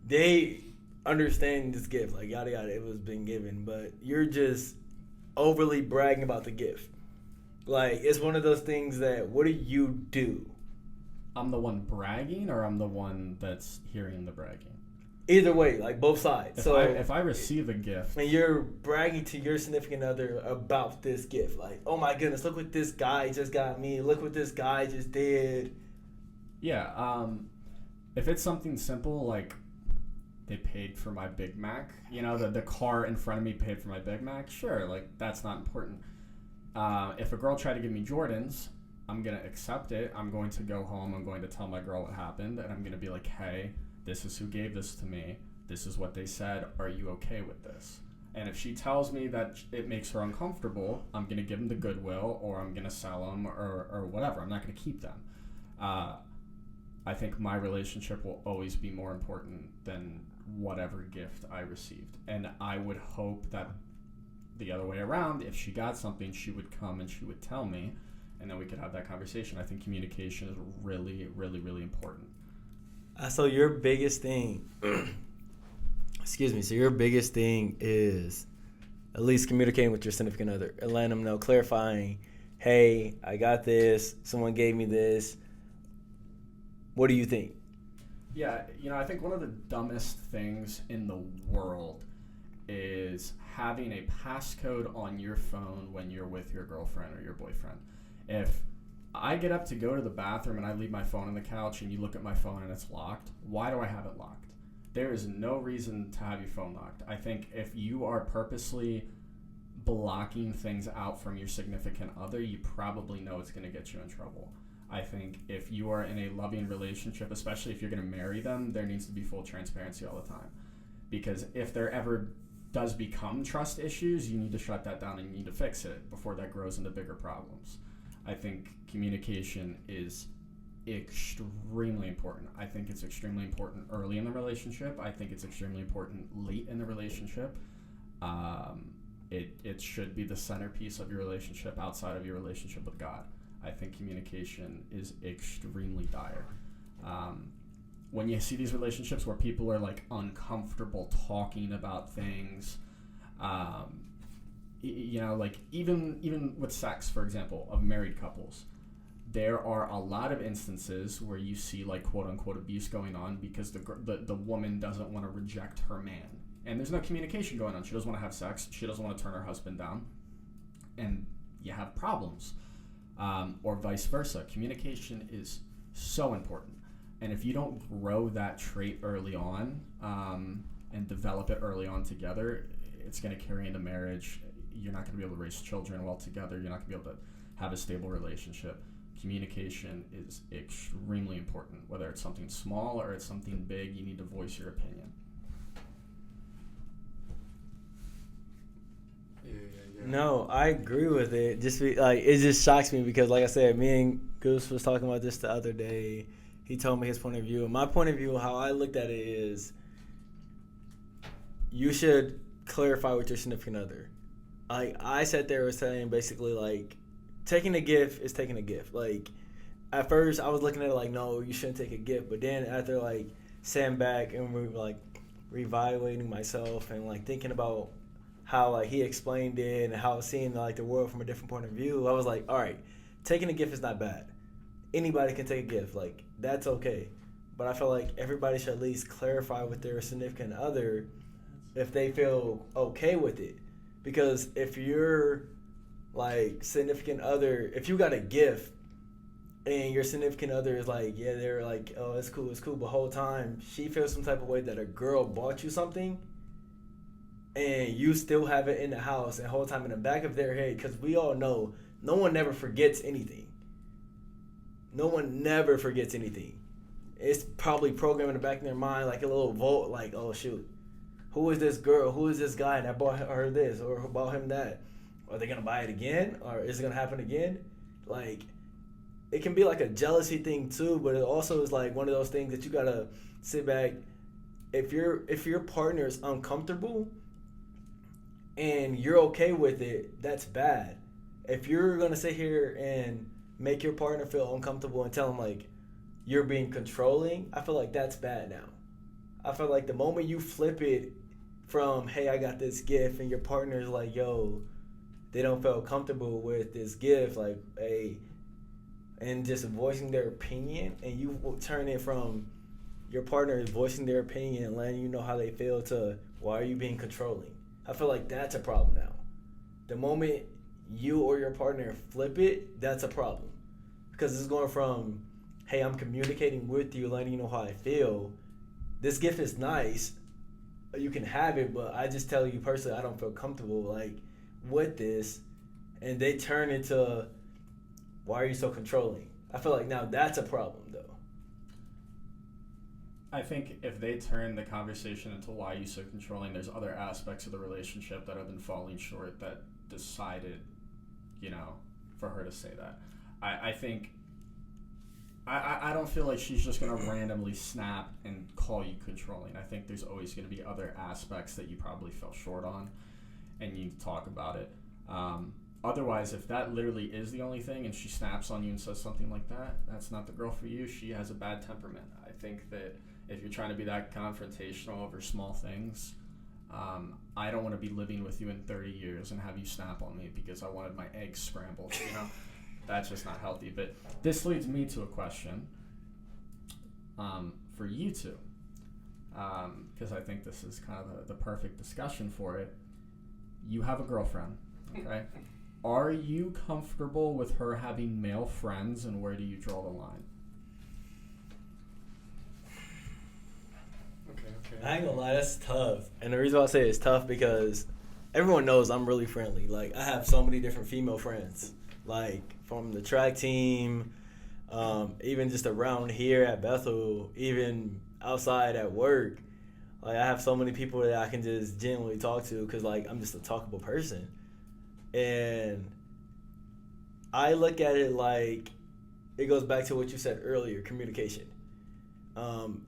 they understand this gift, like yada yada, it was been given, but you're just overly bragging about the gift. Like, it's one of those things that, what do you do? I'm the one bragging, or I'm the one that's hearing the bragging? Either way, like both sides. If I receive a gift and you're bragging to your significant other about this gift, like, oh my goodness, look what this guy just got me, look what this guy just did. Yeah, if it's something simple like they paid for my Big Mac, the car in front of me paid for my Big Mac, sure, like that's not important. If a girl tried to give me Jordans, I'm going to accept it. I'm going to go home. I'm going to tell my girl what happened. And I'm going to be like, hey, this is who gave this to me. This is what they said. Are you okay with this? And if she tells me that it makes her uncomfortable, I'm going to give them the goodwill, or I'm going to sell them, or whatever. I'm not going to keep them. I think my relationship will always be more important than whatever gift I received. And I would hope that the other way around, if she got something, she would come and she would tell me, and then we could have that conversation. I think communication is really, really, really important. So your biggest thing, excuse me, so your biggest thing is at least communicating with your significant other and letting them know, clarifying, hey, I got this, someone gave me this. What do you think? Yeah, I think one of the dumbest things in the world is having a passcode on your phone when you're with your girlfriend or your boyfriend. If I get up to go to the bathroom and I leave my phone on the couch and you look at my phone and it's locked, why do I have it locked? There is no reason to have your phone locked. I think if you are purposely blocking things out from your significant other, you probably know it's going to get you in trouble. I think if you are in a loving relationship, especially if you're going to marry them, there needs to be full transparency all the time. Because if there ever does become trust issues, you need to shut that down and you need to fix it before that grows into bigger problems. I think communication is extremely important. I think it's extremely important early in the relationship. I think it's extremely important late in the relationship. It should be the centerpiece of your relationship outside of your relationship with God. I think communication is extremely dire. When you see these relationships where people are like uncomfortable talking about things, like even with sex, for example, of married couples, there are a lot of instances where you see like quote unquote abuse going on because the woman doesn't want to reject her man, and there's no communication going on. She doesn't want to have sex. She doesn't want to turn her husband down, and you have problems. Or vice versa. Communication is so important. And if you don't grow that trait early on and develop it early on together, it's going to carry into marriage. You're not going to be able to raise children well together. You're not going to be able to have a stable relationship. Communication is extremely important. Whether it's something small or it's something big, you need to voice your opinion. No, I agree with it. It just shocks me because, like I said, me and Goose was talking about this the other day. He told me his point of view. And my point of view, how I looked at it is, you should clarify with your significant other. I sat there and was saying basically like, taking a gift is taking a gift. Like, at first I was looking at it like, no, you shouldn't take a gift. But then after like sitting back and reevaluating myself and like thinking about how like he explained it and how seeing like the world from a different point of view, I was like, all right, taking a gift is not bad. Anybody can take a gift, like that's okay. But I feel like everybody should at least clarify with their significant other if they feel okay with it. Because if your like significant other, if you got a gift and your significant other is like, yeah, they're like, oh, it's cool, but the whole time she feels some type of way that a girl bought you something, and you still have it in the house and the whole time in the back of their head, because we all know no one never forgets anything. No one never forgets anything. It's probably programmed in the back of their mind like a little vote, like, oh shoot, who is this girl? Who is this guy that bought her this or who bought him that? Are they going to buy it again? Or is it going to happen again? Like, it can be like a jealousy thing too, but it also is like one of those things that you got to sit back. If your partner is uncomfortable and you're okay with it, that's bad. If you're going to sit here and make your partner feel uncomfortable and tell them like you're being controlling, I feel like that's bad now. I feel like the moment you flip it from, hey, I got this gift, and your partner's like, yo, they don't feel comfortable with this gift, like, hey, and just voicing their opinion, and you turn it from your partner is voicing their opinion and letting you know how they feel to, why are you being controlling? I feel like that's a problem now. The moment you or your partner flip it, that's a problem. Because it's going from, hey, I'm communicating with you, letting you know how I feel. This gift is nice. You can have it, but I just tell you personally, I don't feel comfortable like with this. And they turn into, why are you so controlling? I feel like now that's a problem, though. I think if they turn the conversation into why you so controlling, there's other aspects of the relationship that have been falling short that decided, for her to say that. I think I don't feel like she's just gonna randomly snap and call you controlling. I think there's always gonna be other aspects that you probably fell short on, and you need to talk about it. Otherwise, if that literally is the only thing and she snaps on you and says something like that, that's not the girl for you. She has a bad temperament. I think that if you're trying to be that confrontational over small things, I don't want to be living with you in 30 years and have you snap on me because I wanted my eggs scrambled. That's just not healthy. But this leads me to a question for you two, because I think this is kind of the perfect discussion for it. You have a girlfriend, okay? Are you comfortable with her having male friends, and where do you draw the line? Okay. I ain't gonna lie, that's tough. And the reason why I say it's tough because everyone knows I'm really friendly. Like, I have so many different female friends. Like, from the track team, even just around here at Bethel, even outside at work. Like, I have so many people that I can just genuinely talk to because, like, I'm just a talkable person. And I look at it like it goes back to what you said earlier, communication.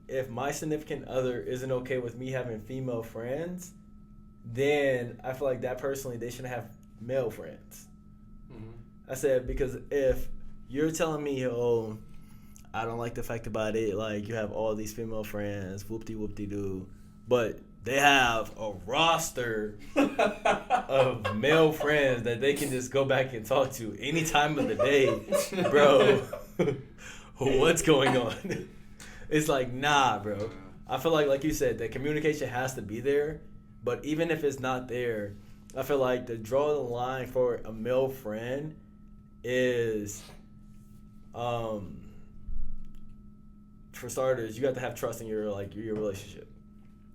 If my significant other isn't okay with me having female friends, then I feel like that personally, they shouldn't have male friends. Mm-hmm. I said, because if you're telling me, oh, I don't like the fact about it, like you have all these female friends, whoop-de-whoop-de-doo, but they have a roster of male friends that they can just go back and talk to any time of the day, bro. What's going on? It's like, nah, bro. I feel like you said, that communication has to be there, but even if it's not there, I feel like to draw the line for a male friend is, for starters, you have to have trust in your relationship.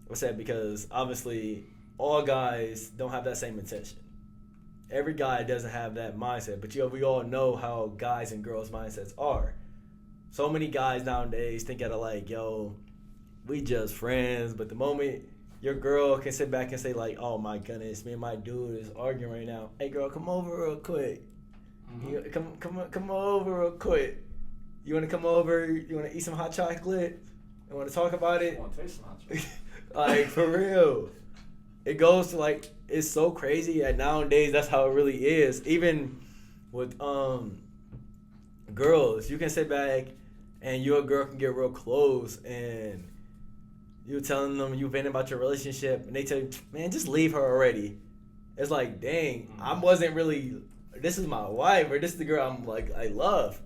I said, because obviously all guys don't have that same intention. Every guy doesn't have that mindset, but we all know how guys and girls' mindsets are. So many guys nowadays think at like, yo, we just friends, but the moment your girl can sit back and say like, oh my goodness, me and my dude is arguing right now. Hey girl, come over real quick. Mm-hmm. Come over real quick. You want to come over? You want to eat some hot chocolate? You want to talk about it? I want to taste some hot chocolate. Like, for real. It goes to, like, it's so crazy that nowadays that's how it really is. Even with girls, you can sit back and your girl can get real close and you're telling them you've been about your relationship and they tell you, man, just leave her already. It's like, dang, I wasn't really, this is my wife or this is the girl I love.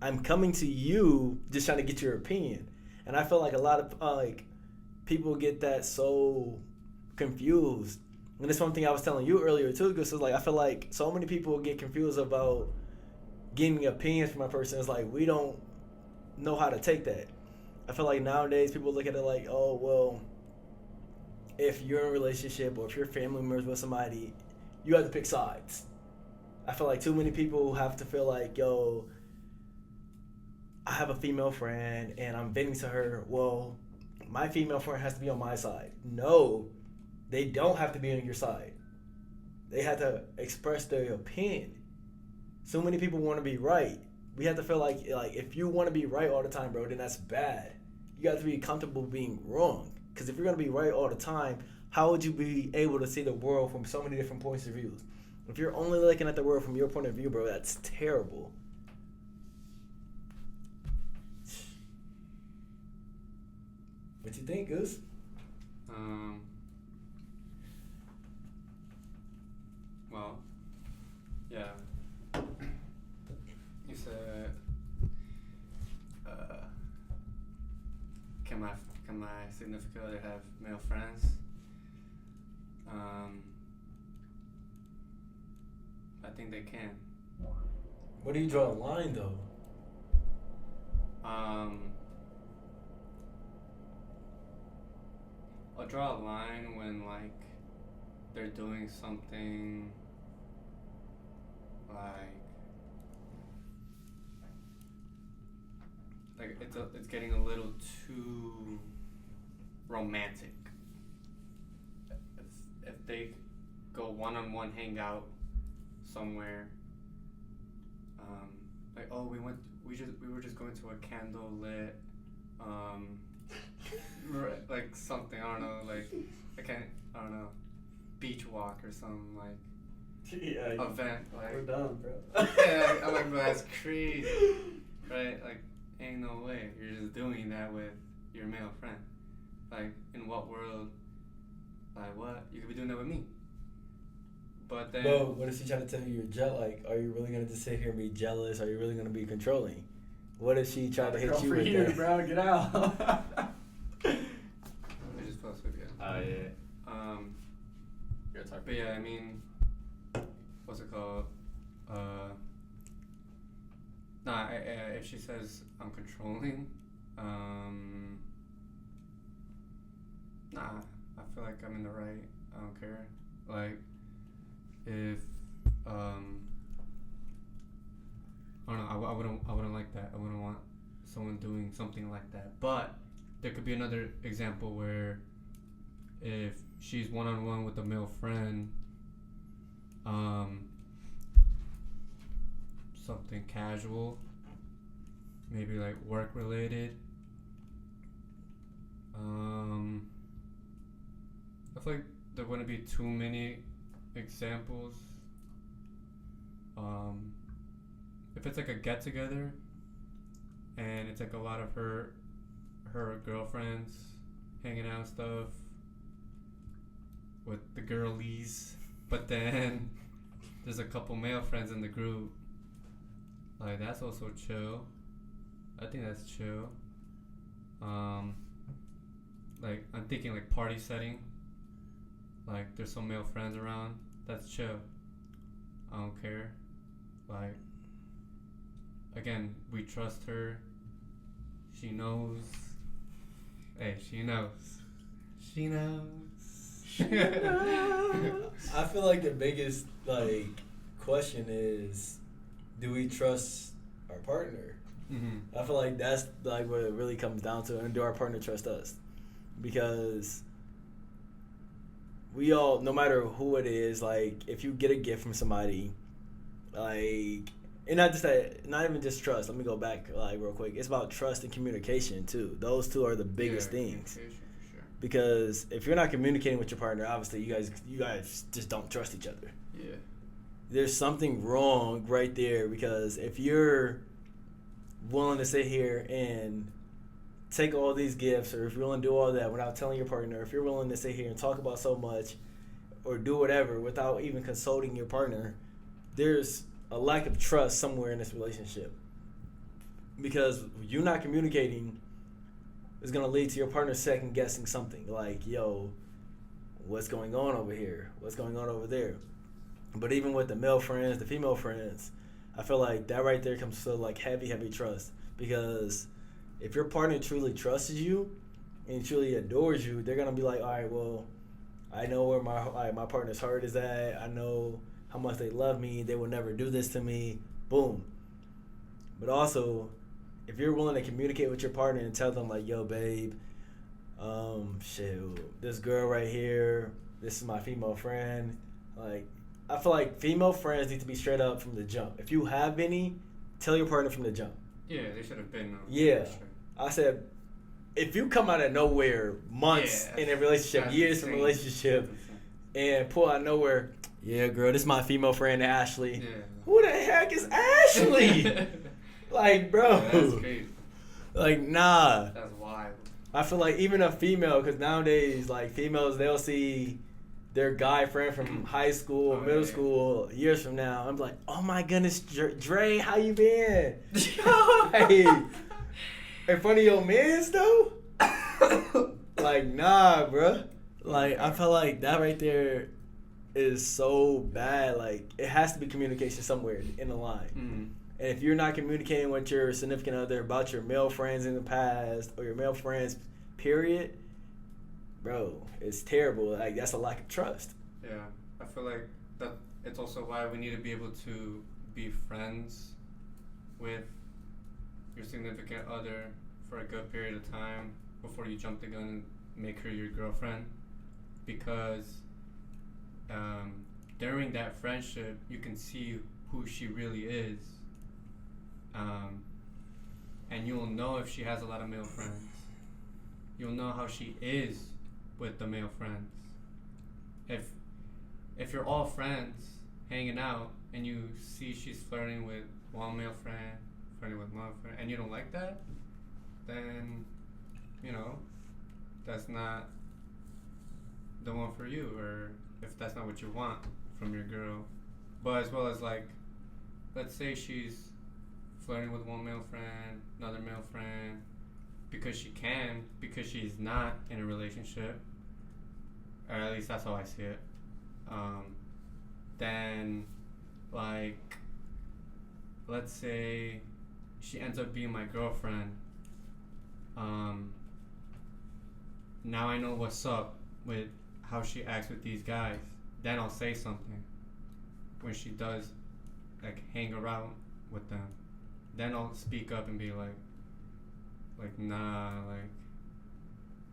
I'm coming to you just trying to get your opinion. And I feel like a lot of, people get that so confused. And it's one thing I was telling you earlier too, because it's like I feel like so many people get confused about getting opinions from a person. It's like we don't know how to take that. I feel like nowadays people look at it like, oh well, if you're in a relationship or if you're family members with somebody, you have to pick sides. I feel like too many people have to feel like, yo, I have a female friend and I'm venting to her. Well, my female friend has to be on my side. No, they don't have to be on your side. They have to express their opinion. So many people want to be right. We have to feel like if you want to be right all the time, bro, then that's bad. You got to be comfortable being wrong. Because if you're going to be right all the time, how would you be able to see the world from so many different points of view? If you're only looking at the world from your point of view, bro, that's terrible. What you think, Goose? Well, yeah. You said, can my significant other have male friends? I think they can. Where do you draw the line, though? I'll draw a line when like they're doing something like it's getting a little too romantic. If they go one-on-one hangout somewhere, like we were just going to a candlelit like something, I don't know, like I don't know, beach walk or some like event, like we're done, bro. yeah, I'm like, bro, that's crazy, right? Like, ain't no way you're just doing that with your male friend. Like, in what world? Like, what? You could be doing that with me. But then, Bro, what if she trying to tell you you're jealous? Like, are you really gonna just sit here and be jealous? Are you really gonna be controlling? What if she tried to hit you for with you, that? bro. Get out. I just fell asleep again. Oh yeah. But yeah, I mean, what's it called? Nah, if she says I'm controlling, nah, I feel like I'm in the right. I don't care. Like, if I don't know, I wouldn't like that. I wouldn't want someone doing something like that. But there could be another example where if she's one-on-one with a male friend, something casual, maybe like work related. I feel like there wouldn't be too many examples. If it's like a get together and it's like a lot of her girlfriends hanging out and stuff with the girlies, but then there's a couple male friends in the group, like that's also chill. I think that's chill. Like I'm thinking like party setting, like there's some male friends around, that's chill. I don't care. Like, again, we trust her. She knows. Hey, she knows. She knows. I feel like the biggest like question is, do we trust our partner? Mm-hmm. I feel like that's like what it really comes down to, and do our partner trust us? Because we all, no matter who it is, like if you get a gift from somebody, like, and not just that, not even just trust. Let me go back like real quick. It's about trust and communication too. Those two are the biggest things. Communication, for sure. Because if you're not communicating with your partner, obviously you guys just don't trust each other. Yeah. There's something wrong right there, because if you're willing to sit here and take all these gifts, or if you're willing to do all that without telling your partner, if you're willing to sit here and talk about so much or do whatever without even consulting your partner, there's a lack of trust somewhere in this relationship. Because you not communicating is going to lead to your partner second guessing something like, yo, what's going on over here? What's going on over there? But even with the male friends, the female friends, I feel like that right there comes to like heavy trust. Because if your partner truly trusts you and truly adores you, they're gonna be like, all right, well, I know where my partner's heart is at. I know how much they love me. They will never do this to me. Boom. But also, if you're willing to communicate with your partner and tell them like, yo, babe, this girl right here, this is my female friend. Like, I feel like female friends need to be straight up from the jump. If you have any, tell your partner from the jump. Yeah, they should have been. Yeah. For sure. I said, if you come out of nowhere, months in a relationship, That's years insane. in a relationship, and pull out of nowhere, yeah, girl, this is my female friend Ashley. Yeah. Who the heck is Ashley? Like, bro. Yeah, that's crazy. Like, nah. That's wild. I feel like even a female, because nowadays, like, females, they'll see their guy friend from high school, middle school, years from now. I'm like, oh my goodness, Dre, how you been? Hey, in front of your mans, though? Like, nah, bruh. Like, I feel like that right there is so bad. Like, it has to be communication somewhere in the line. Mm-hmm. And if you're not communicating with your significant other about your male friends in the past or your male friends, period, bro, it's terrible. Like, that's a lack of trust. Yeah, I feel like that it's also why we need to be able to be friends with your significant other for a good period of time before you jump the gun and make her your girlfriend, because during that friendship you can see who she really is, and you'll know if she has a lot of male friends. You'll know how she is with the male friends. If you're all friends hanging out and you see she's flirting with one male friend, flirting with one friend, and you don't like that, then that's not the one for you, or if that's not what you want from your girl. But as well as, like, let's say she's flirting with one male friend, another male friend, because she can, because she's not in a relationship, or at least that's how I see it. Then, like, let's say she ends up being my girlfriend. Now I know what's up with how she acts with these guys. Then I'll say something when she does, like, hang around with them. Then I'll speak up and be like nah,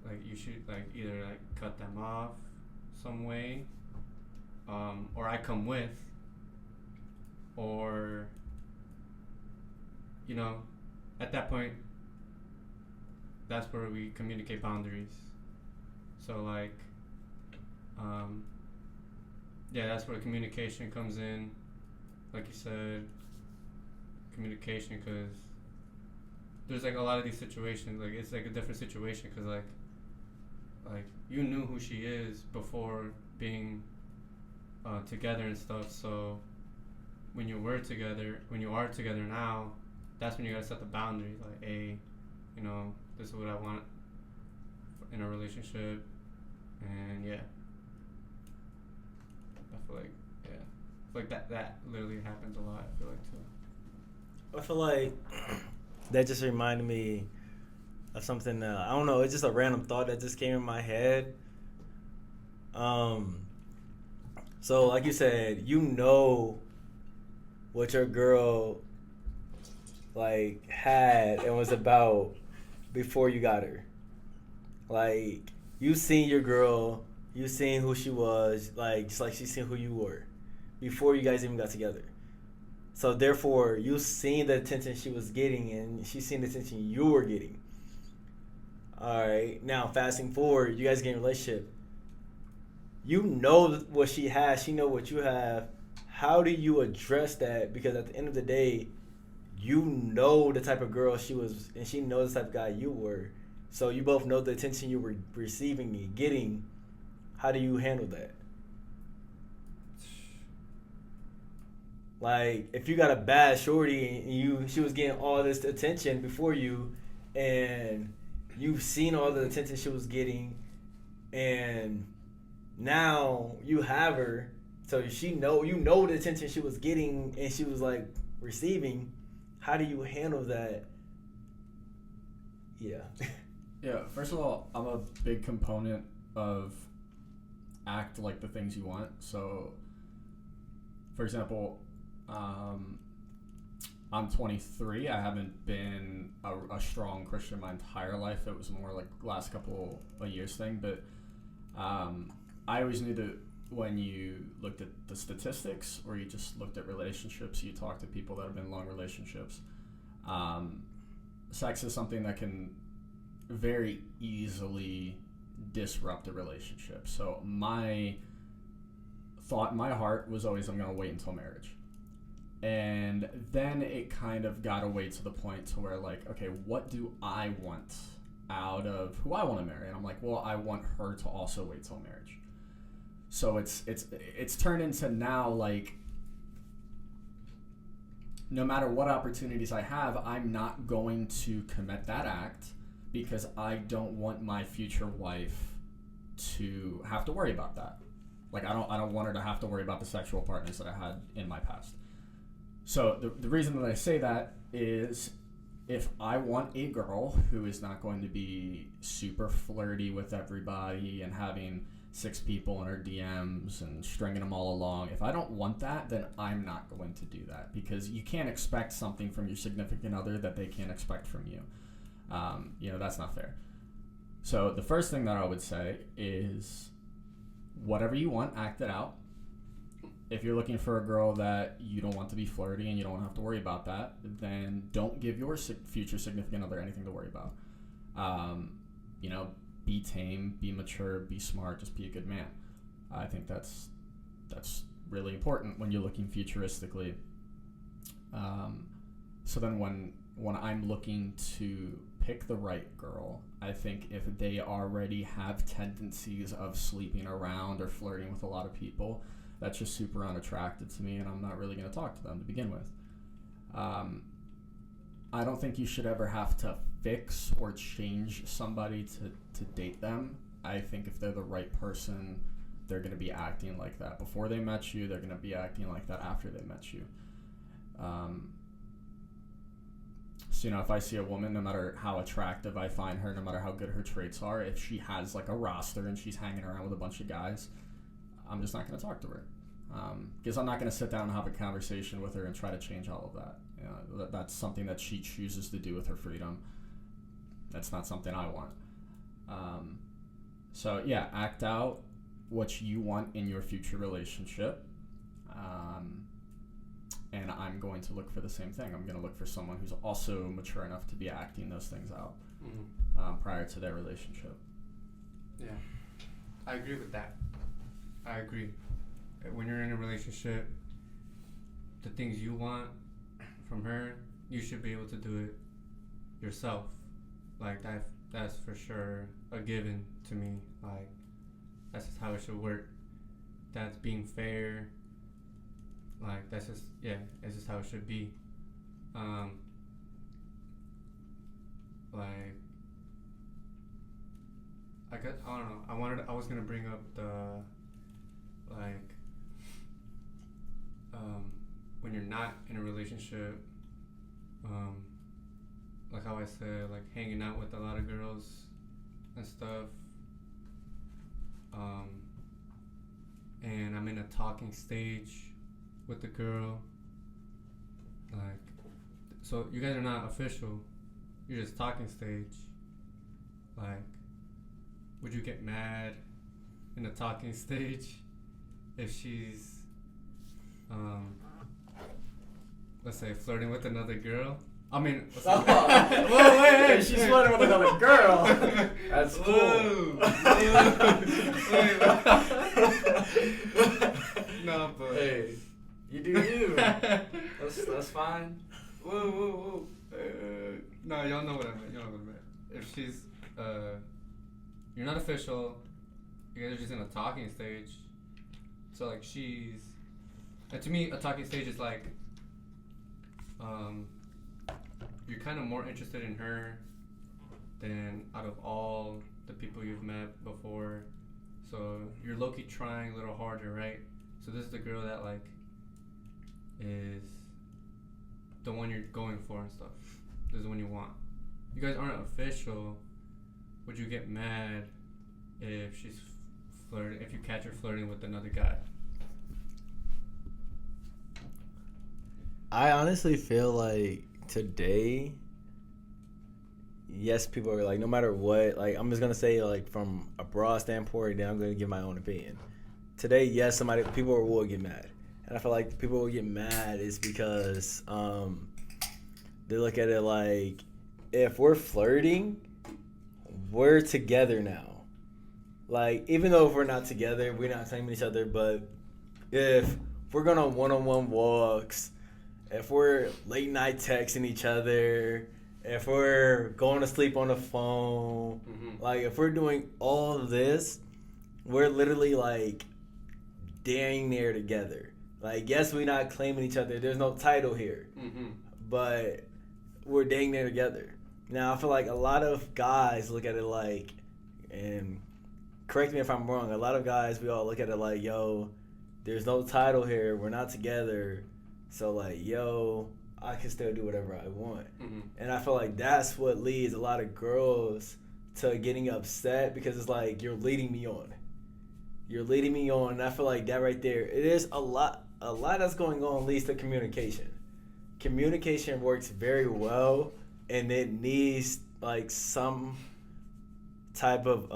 like you should, like, either, like, cut them off some way, or I come with, or at that point, that's where we communicate boundaries. So, like, that's where communication comes in. Like you said, communication, because there's, like, a lot of these situations, like, it's like a different situation, because like you knew who she is before being together and stuff. So when you are together now, that's when you gotta set the boundaries. Like, hey, this is what I want in a relationship, and I feel like that literally happens a lot. I feel like too. I feel like that just reminded me of something. I don't know. It's just a random thought that just came in my head. So like you said, what your girl, like, had and was about before you got her. Like, you seen your girl, you seen who she was, like, just like she seen who you were before you guys even got together. So therefore, you seen the attention she was getting, and she seen the attention you were getting. All right, now fasting forward, you guys get in a relationship. You know what she has, she know what you have. How do you address that? Because at the end of the day, you know the type of girl she was, and she knows the type of guy you were. So you both know the attention you were receiving and getting. How do you handle that? Like, if you got a bad shorty and she was getting all this attention before you, and you've seen all the attention she was getting, and now you have her, so you know the attention she was getting and she was, like, receiving. How do you handle that? Yeah. Yeah, first of all, I'm a big component of act like the things you want. So, for example, I'm 23. I haven't been a strong Christian my entire life. It was more like last couple of years thing. But I always knew that when you looked at the statistics, or you just looked at relationships, you talk to people that have been in long relationships, sex is something that can very easily disrupt a relationship. So my thought in my heart was always, I'm going to wait until marriage. And then it kind of got away to the point to where, like, okay, what do I want out of who I want to marry? And I'm like, well, I want her to also wait till marriage. So it's turned into now, like, no matter what opportunities I have, I'm not going to commit that act, because I don't want my future wife to have to worry about that. Like, I don't want her to have to worry about the sexual partners that I had in my past. So the reason that I say that is if I want a girl who is not going to be super flirty with everybody and having 6 people in her DMs and stringing them all along, if I don't want that, then I'm not going to do that, because you can't expect something from your significant other that they can't expect from you. That's not fair. So the first thing that I would say is whatever you want, act it out. If you're looking for a girl that you don't want to be flirty and you don't have to worry about that, then don't give your future significant other anything to worry about. Be tame, be mature, be smart, just be a good man. I think that's really important when you're looking futuristically. So then when I'm looking to pick the right girl, I think if they already have tendencies of sleeping around or flirting with a lot of people, that's just super unattractive to me, and I'm not really going to talk to them to begin with. I don't think you should ever have to fix or change somebody to date them. I think if they're the right person, they're going to be acting like that before they met you. They're going to be acting like that after they met you. If I see a woman, no matter how attractive I find her, no matter how good her traits are, if she has like a roster and she's hanging around with a bunch of guys, I'm just not going to talk to her, because I'm not going to sit down and have a conversation with her and try to change all of that. That's something that she chooses to do with her freedom. That's not something I want. Act out what you want in your future relationship. And I'm going to look for the same thing. I'm going to look for someone who's also mature enough to be acting those things out prior to their relationship. Yeah, I agree with that. I agree. When you're in a relationship, the things you want from her, you should be able to do it yourself. Like that's for sure a given to me. Like that's just how it should work. That's being fair. Like it's just how it should be. I don't know. I was gonna bring up the when you're not in a relationship, like how I said, like hanging out with a lot of girls and stuff. And I'm in a talking stage with the girl. So you guys are not official. You're just talking stage. Would you get mad in a talking stage if she's, let's say, flirting with another girl? I mean, whoa, wait, she's flirting with another girl. That's cool. No, but hey, you do you. That's fine. Whoa. No, y'all know what I meant. If she's, you're not official, you guys are just in a talking stage. So and to me, a talking stage is like, you're kind of more interested in her than out of all the people you've met before. So you're low-key trying a little harder, right? So this is the girl that is the one you're going for and stuff. This is the one you want. You guys aren't official. Would you get mad if she's flirting? If you catch her flirting with another guy? I honestly feel like today, yes, people are like, no matter what, like, I'm just gonna say, like, from a broad standpoint, then I'm gonna give my own opinion. Today, yes, people will get mad, and I feel like people will get mad is because they look at it like, if we're flirting, we're together now. Like, even though if we're not together, we're not claiming each other, but if we're going on one-on-one walks, if we're late night texting each other, if we're going to sleep on the phone, like, if we're doing all of this, we're literally, like, dang near together. Like, yes, we're not claiming each other. There's no title here. But we're dang near together. Now, I feel like a lot of guys look at it like, and correct me if I'm wrong, a lot of guys, we all look at it like, yo, there's no title here. We're not together. So like, yo, I can still do whatever I want. Mm-hmm. And I feel like that's what leads a lot of girls to getting upset, because it's like, you're leading me on. You're leading me on. And I feel like that right there, it is a lot that's going on leads to communication. Communication works very well, and it needs like some type of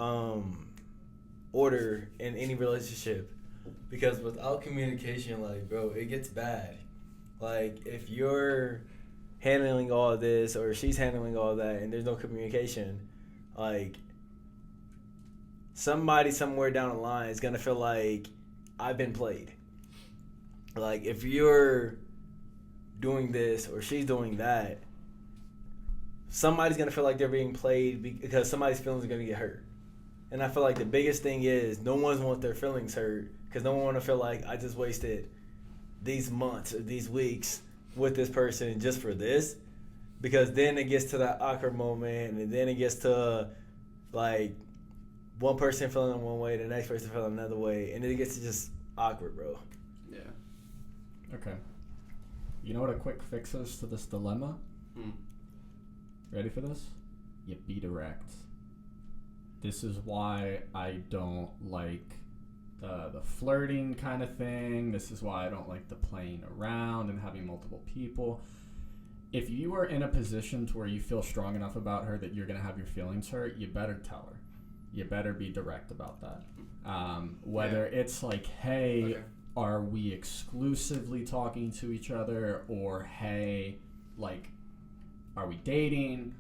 order in any relationship, because without communication, like, bro, it gets bad. Like, if you're handling all this or she's handling all that and there's no communication, like, somebody somewhere down the line is gonna feel like I've been played. Like, if you're doing this or she's doing that, somebody's gonna feel like they're being played because somebody's feelings are gonna get hurt. And I feel like the biggest thing is no one wants their feelings hurt, because no one want to feel like I just wasted these months or these weeks with this person just for this. Because then it gets to that awkward moment, and then it gets to like one person feeling one way, the next person feeling another way, and then it gets to just awkward, bro. Yeah. Okay. You know what a quick fix is to this dilemma? Ready for this? You be direct. This is why I don't like the flirting kind of thing. This is why I don't like the playing around and having multiple people. If you are in a position to where you feel strong enough about her that you're going to have your feelings hurt, you better tell her. You better be direct about that. Whether it's like, hey, are we exclusively talking to each other? Or, hey, like, are we dating?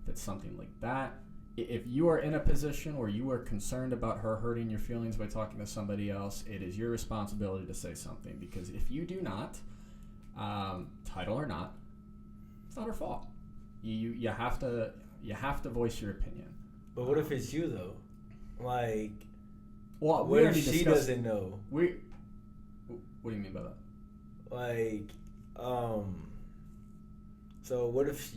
If it's something like that. If you are in a position where you are concerned about her hurting your feelings by talking to somebody else, it is your responsibility to say something. Because if you do not, title or not, it's not her fault. You have to voice your opinion. But what if it's you though? Like, well, what if she doesn't know? What do you mean by that? Like, so what if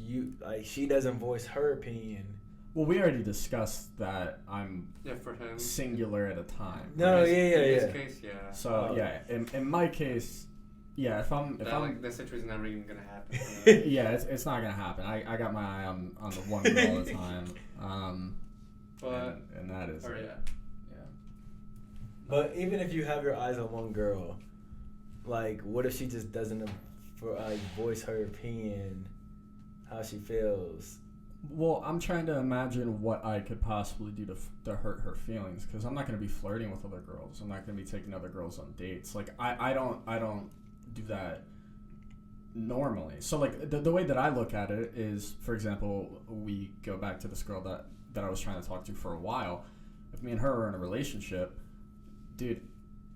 she doesn't voice her opinion? Well, we already discussed that I'm for him singular at a time. No, in yeah. his case, yeah. So in my case, yeah, if I'm like the situation's never even gonna happen. yeah, it's not gonna happen. I got my eye on the one girl at a time. But and that is yeah. But even if you have your eyes on one girl, like, what if she just doesn't voice her opinion, how she feels? Well, I'm trying to imagine what I could possibly do to hurt her feelings, because I'm not going to be flirting with other girls. I'm not going to be taking other girls on dates. Like, I don't do that normally. So, like, the way that I look at it is, for example, we go back to this girl that I was trying to talk to for a while. If me and her are in a relationship, dude,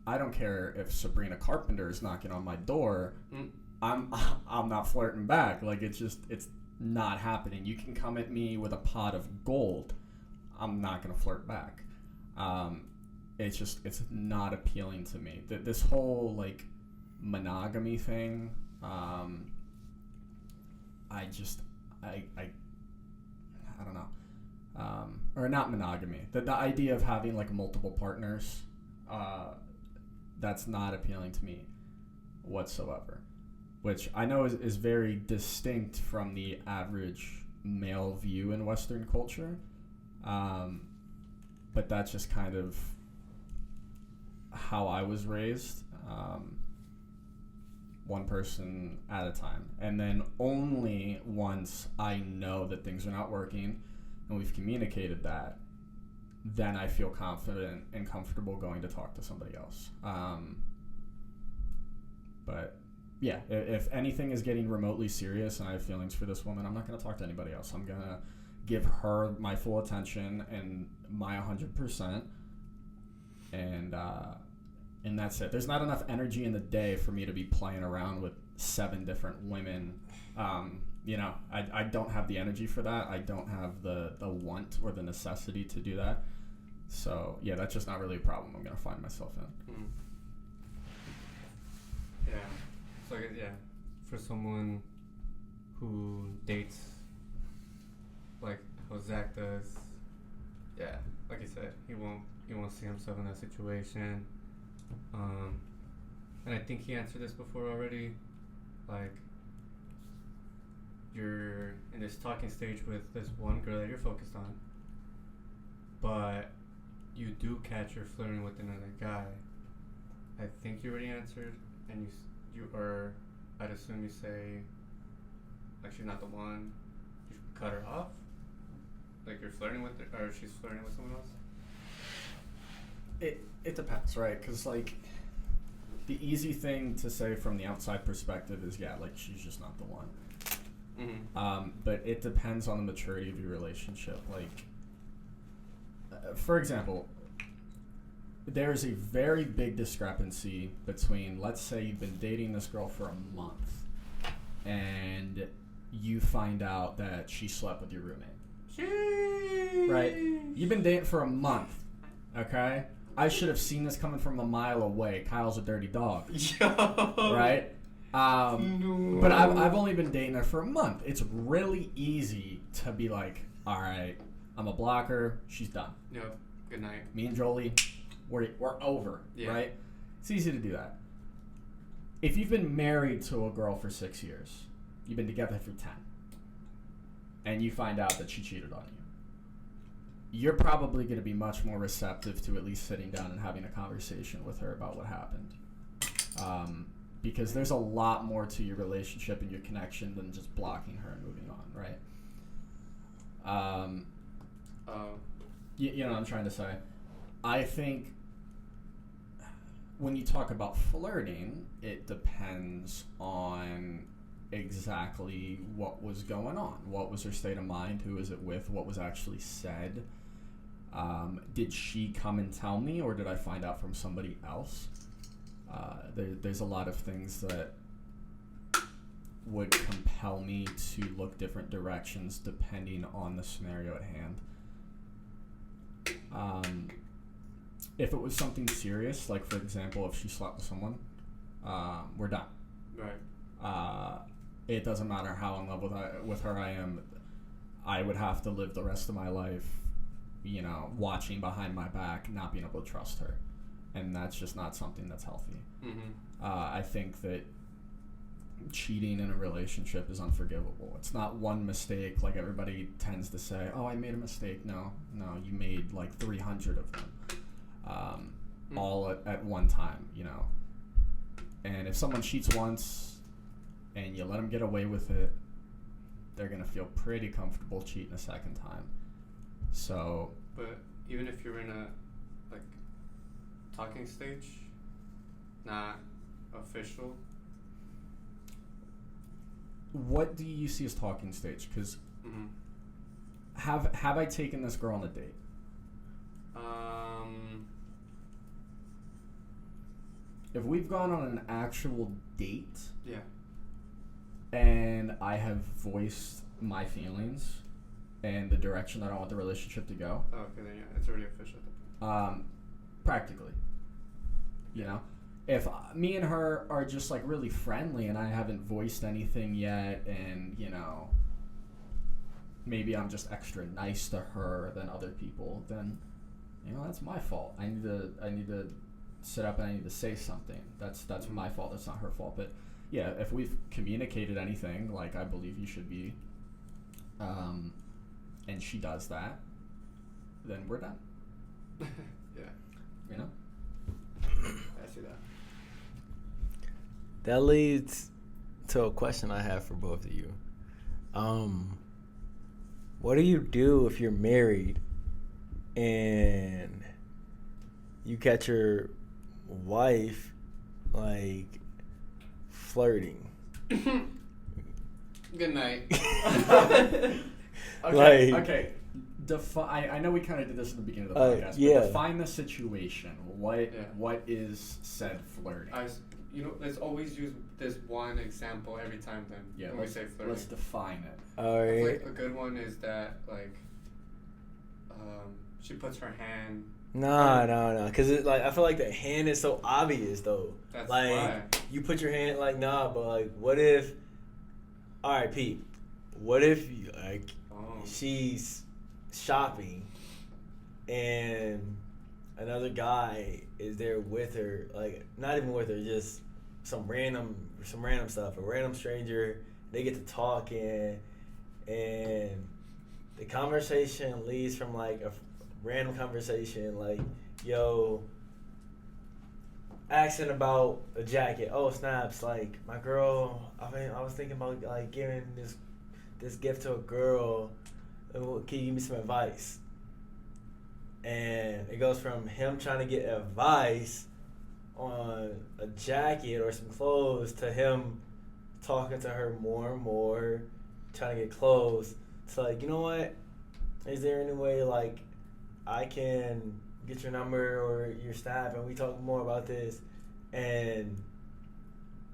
I don't care if Sabrina Carpenter is knocking on my door. I'm not flirting back. Like, it's not happening. You can come at me with a pot of gold. I'm not going to flirt back. It's not appealing to me. This whole, like, monogamy thing, I don't know. Or not monogamy. The idea of having, like, multiple partners, that's not appealing to me whatsoever. Which I know is very distinct from the average male view in Western culture. But that's just kind of how I was raised. One person at a time. And then only once I know that things are not working and we've communicated that, then I feel confident and comfortable going to talk to somebody else. But yeah, if anything is getting remotely serious and I have feelings for this woman, I'm not going to talk to anybody else. I'm going to give her my full attention and my 100%. And that's it. There's not enough energy in the day for me to be playing around with 7 different women. I don't have the energy for that. I don't have the want or the necessity to do that. So, yeah, that's just not really a problem I'm going to find myself in. Yeah. So, yeah, for someone who dates like how Zach does, yeah, like you said, he won't see himself in that situation. And I think he answered this before already, like you're in this talking stage with this one girl that you're focused on, but you do catch her flirting with another guy, I think you already answered, and I'd assume you say, like, she's not the one, you cut her off? Like, you're flirting with her, or she's flirting with someone else? It depends, right? Because, like, the easy thing to say from the outside perspective is, yeah, like, she's just not the one. Mm-hmm. But it depends on the maturity of your relationship. Like, for example, there is a very big discrepancy between, let's say you've been dating this girl for a month and you find out that she slept with your roommate. Right? You've been dating for a month, okay? I should have seen this coming from a mile away. Kyle's a dirty dog. Yo. Right? No. But I've only been dating her for a month. It's really easy to be like, all right, I'm a blocker. She's done. Yep. Good night. Me and Jolie, we're over, Yeah. right? It's easy to do that. If you've been married to a girl for 6 years, you've been together for 10, and you find out that she cheated on you, you're probably going to be much more receptive to at least sitting down and having a conversation with her about what happened. Because there's a lot more to your relationship and your connection than just blocking her and moving on, right? You know what I'm trying to say? I think when you talk about flirting, it depends on exactly what was going on. What was her state of mind? Who was it with? What was actually said? Did she come and tell me, or did I find out from somebody else? There's a lot of things that would compel me to look different directions depending on the scenario at hand. If it was something serious, like for example, if she slept with someone, we're done. Right. It doesn't matter how in love with her I am. I would have to live the rest of my life, you know, watching behind my back, not being able to trust her. And that's just not something that's healthy. Mm-hmm. I think that cheating in a relationship is unforgivable. It's not one mistake like everybody tends to say, oh, I made a mistake. No, you made like 300 of them, all at one time, you know. And if someone cheats once and you let them get away with it, they're going to feel pretty comfortable cheating a second time. So... But even if you're in a, like, talking stage, not official. What do you see as talking stage? Because Mm-hmm. have I taken this girl on a date? If we've gone on an actual date, Yeah. and I have voiced my feelings and the direction that I want the relationship to go, Oh, okay, then yeah, it's already official. practically, you know, if me and her are just like really friendly and I haven't voiced anything yet, and you know, maybe I'm just extra nice to her than other people, then you know, that's my fault. I need to sit up and I need to say something. That's my fault. That's not her fault. But yeah, if we've communicated anything, like I believe you should be, and she does that, then we're done. Yeah, You know. I see that. That leads to a question I have for both of you. What do you do if you're married and you catch your wife like flirting? Good night. Okay. I know we kind of did this in the beginning of the podcast. yeah. But define the situation. Yeah. What is said flirting? Let's always use this one example every time then. Yeah. When we say flirting. Let's define it. All I feel right. like a good one is that like, she puts her hand. No. Cause I feel like the hand is so obvious though. That's like why. you put your hand like but like what if? All right, Pete. What if she's shopping and another guy is there with her, like not even with her, just some random stuff. A random stranger, they get to talking, and the conversation leads from like a random conversation, like, yo, asking about a jacket. Oh snaps! Like my girl, I was thinking about like giving this gift to a girl. Can you give me some advice? And it goes from him trying to get advice on a jacket or some clothes to him talking to her more and more, trying to get clothes. It's like, you know what? Is there any way like I can get your number or your Snap and we talk more about this? And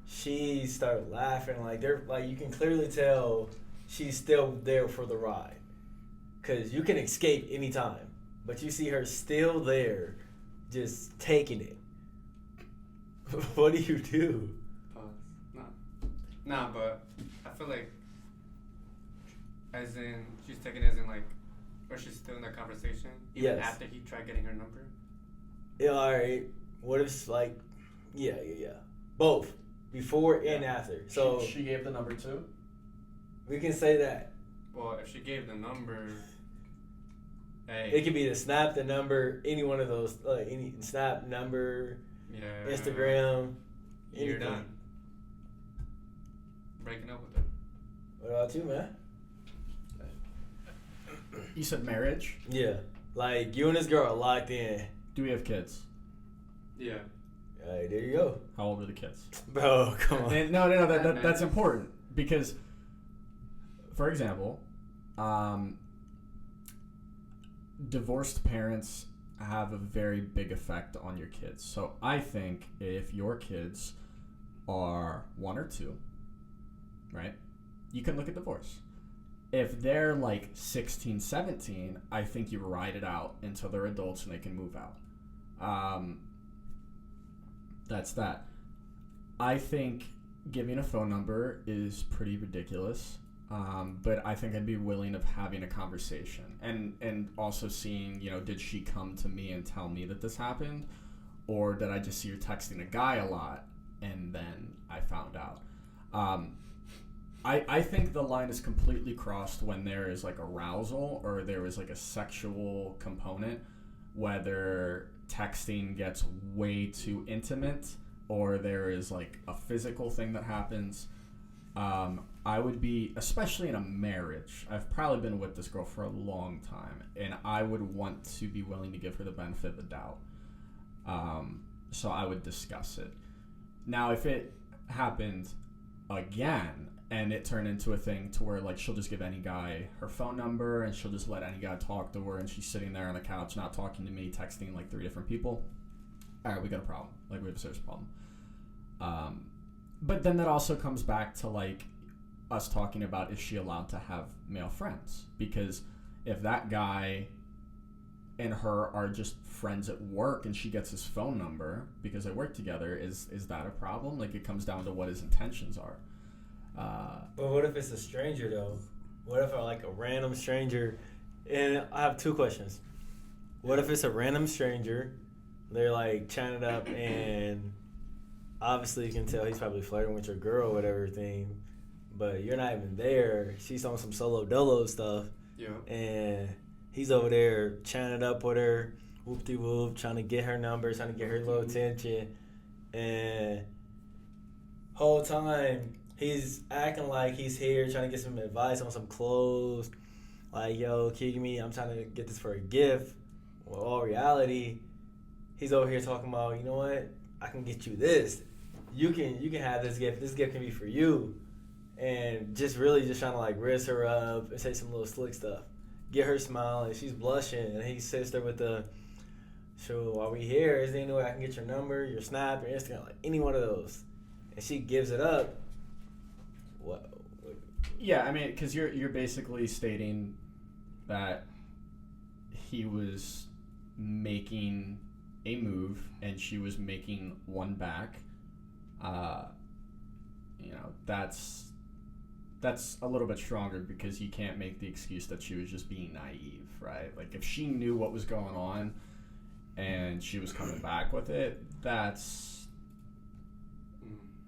she started laughing, like they're like, you can clearly tell she's still there for the ride, because you can escape anytime, but you see her still there, just taking it. What do you do? Nah, but I feel like, as in, she's taking it as in like, or she's still in that conversation even Yes. after he tried getting her number. Yeah, all right. What if it's like, yeah, both, before and after. So she gave the number too. we can say that. Well, if she gave the number, hey, It could be the Snap, the number, any one of those, any Snap, number, yeah, Instagram, you're anything. done. Breaking up with her. What about you, man? You said marriage. Yeah, like you and this girl are locked in. Do we have kids? Yeah. Hey, there you go, How old are the kids? bro. Come on. And no, that's important because, for example, divorced parents have a very big effect on your kids. So I think if your kids are 1 or 2, right, you can look at divorce. If they're like 16, 17, I think you ride it out until they're adults and they can move out. That's that. I think giving a phone number is pretty ridiculous, but I think I'd be willing of having a conversation and also seeing, did she come to me and tell me that this happened, or did I just see her texting a guy a lot and then I found out. I think the line is completely crossed when there is like arousal or there is like a sexual component, whether texting gets way too intimate or there is like a physical thing that happens. I would be, especially in a marriage, I've probably been with this girl for a long time, and I would want to be willing to give her the benefit of the doubt. So I would discuss it. Now, if it happened again and it turned into a thing to where like she'll just give any guy her phone number and she'll just let any guy talk to her and she's sitting there on the couch not talking to me, texting like 3 different people, all right, we got a problem. Like, we have a serious problem. But then that also comes back to like us talking about, is she allowed to have male friends? Because if that guy and her are just friends at work and she gets his phone number because they work together, is that a problem? Like, it comes down to what his intentions are. But what if it's a stranger though? What if like a random stranger? And I have 2 questions. What if it's a random stranger? They're like chatting it up, and obviously you can tell he's probably flirting with your girl or whatever thing, but you're not even there. She's on some solo dolo stuff, Yeah. and he's over there chatting it up with her, whoop-de-whoop, trying to get her number, trying to get her little attention, and whole time he's acting like he's here trying to get some advice on some clothes, like, yo, can you give me, I'm trying to get this for a gift. Well, all reality, he's over here talking about, you know what, I can get you this. You can have this gift. This gift can be for you. And just really just trying to like raise her up and say some little slick stuff. Get her smiling. She's blushing. And he sits there with the, so while we here, is there any way I can get your number, your Snap, your Instagram, like any one of those? And she gives it up. What? Yeah, I mean, because you're basically stating that he was making a move and she was making one back. That's a little bit stronger, because you can't make the excuse that she was just being naive, right? Like, if she knew what was going on and she was coming back with it, that's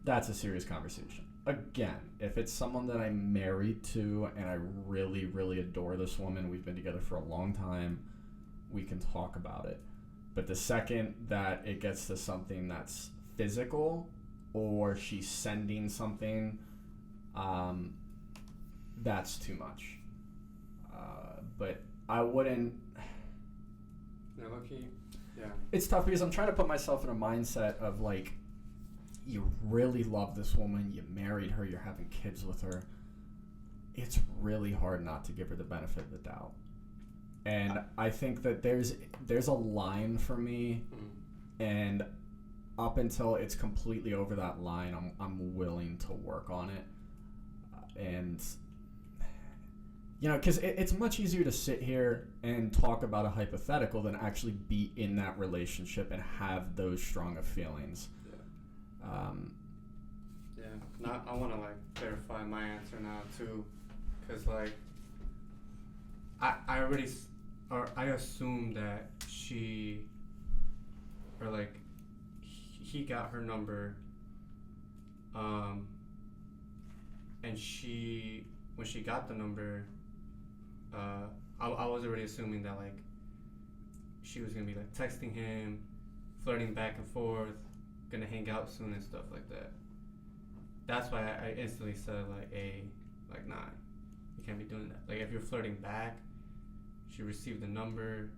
that's a serious conversation. Again, if it's someone that I'm married to and I really, really adore this woman, we've been together for a long time, we can talk about it. But the second that it gets to something that's physical or she's sending something, that's too much. But I wouldn't. Yeah, lucky. Yeah. It's tough because I'm trying to put myself in a mindset of like, you really love this woman, you married her, you're having kids with her. It's really hard not to give her the benefit of the doubt. And I think that there's a line for me, and up until it's completely over that line, I'm willing to work on it. And you know, because it's much easier to sit here and talk about a hypothetical than actually be in that relationship and have those strong of feelings. Yeah. Now I want to like clarify my answer now too, because like I assume that she or like he got her number, and when she got the number, I was already assuming that like she was gonna be like texting him, flirting back and forth, gonna hang out soon and stuff like that. That's why I instantly said like nah, you can't be doing that. Like if you're flirting back, she received the number,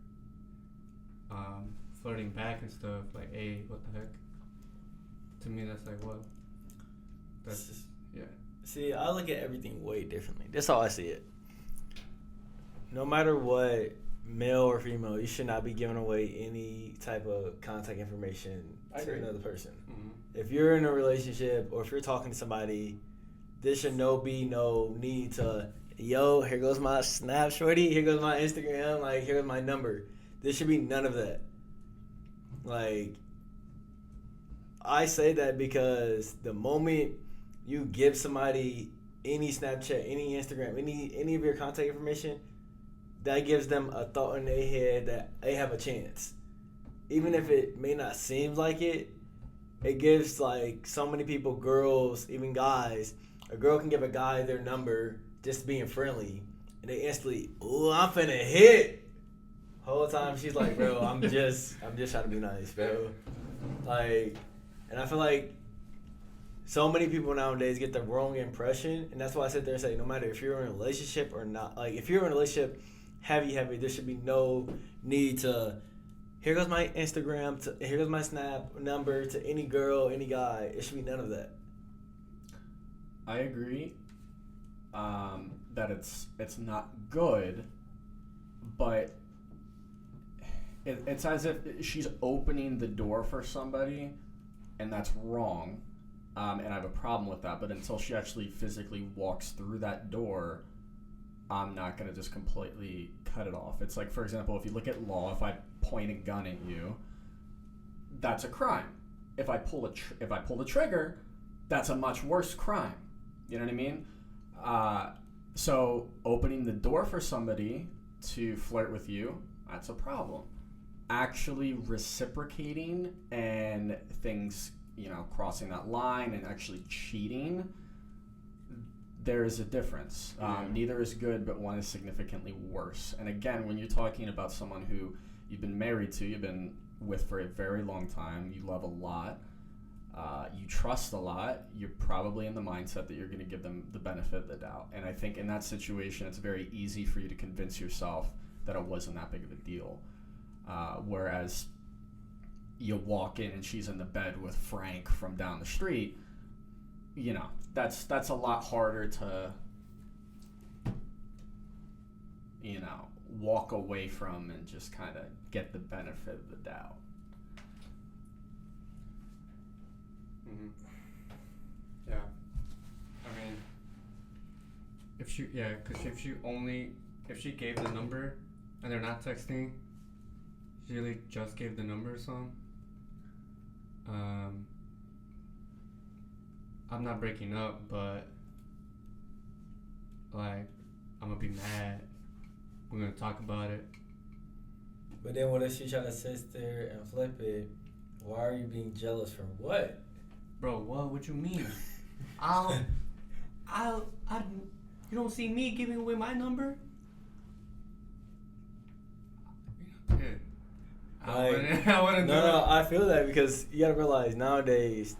flirting back and stuff, like hey, what the heck? To me that's like what? That's just yeah. See, I look at everything way differently. That's how I see it. No matter what, male or female, you should not be giving away any type of contact information to another person. Mm-hmm. If you're in a relationship or if you're talking to somebody, there should be no need to, yo, here goes my Snap shorty, here goes my Instagram, like, here goes my number. There should be none of that. Like, I say that because the moment you give somebody any Snapchat, any Instagram, any of your contact information, that gives them a thought in their head that they have a chance. Even if it may not seem like it, it gives like so many people, girls, even guys, a girl can give a guy their number just being friendly, and they instantly, ooh, I'm finna hit. Whole time she's like, bro, I'm just trying to be nice, bro. Like, and I feel like so many people nowadays get the wrong impression, and that's why I sit there and say, no matter if you're in a relationship or not, like if you're in a relationship, heavy, there should be no need to, here goes my Instagram, here goes my Snap number to any girl, any guy. It should be none of that. I agree that it's not good, but it's as if she's opening the door for somebody, and that's wrong. And I have a problem with that. But until she actually physically walks through that door, I'm not going to just completely cut it off. It's like, for example, if you look at law, if I point a gun at you, that's a crime. If I pull the trigger, that's a much worse crime. You know what I mean? So opening the door for somebody to flirt with you, that's a problem. Actually reciprocating and things, you know, crossing that line and actually cheating, there is a difference. Neither is good, but one is significantly worse. And again, when you're talking about someone who you've been married to, you've been with for a very long time, you love a lot, you trust a lot, you're probably in the mindset that you're going to give them the benefit of the doubt. And I think in that situation, it's very easy for you to convince yourself that it wasn't that big of a deal. Whereas you walk in and she's in the bed with Frank from down the street, you know, that's a lot harder to, you know, walk away from and just kind of get the benefit of the doubt. Mm-hmm. Yeah. I mean, if she gave the number and they're not texting, she really just gave the number or something. I'm not breaking up, but like I'm gonna be mad. We're gonna talk about it. But then what if she try to sit there and flip it? Why are you being jealous from what? Bro, what you mean? You don't see me giving away my number? Yeah. I wouldn't do it. No, I feel that because you gotta realize nowadays,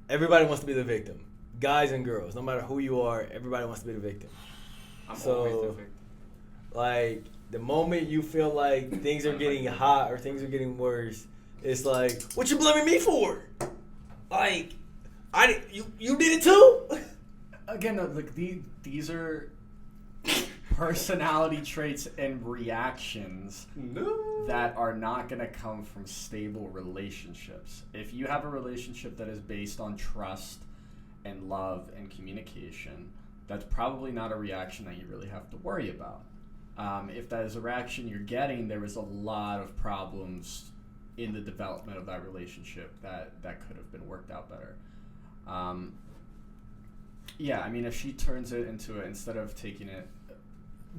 everybody wants to be the victim. Guys and girls, no matter who you are, everybody wants to be the victim. I'm So- always the victim. Like, the moment you feel like things are getting hot or things are getting worse, it's like, what you blaming me for? Like, you did it too? Again, like these are personality traits and reactions No. that are not going to come from stable relationships. If you have a relationship that is based on trust and love and communication, that's probably not a reaction that you really have to worry about. If that is a reaction you're getting, there was a lot of problems in the development of that relationship that could have been worked out better. Yeah, I mean, if she turns it into it, instead of taking it...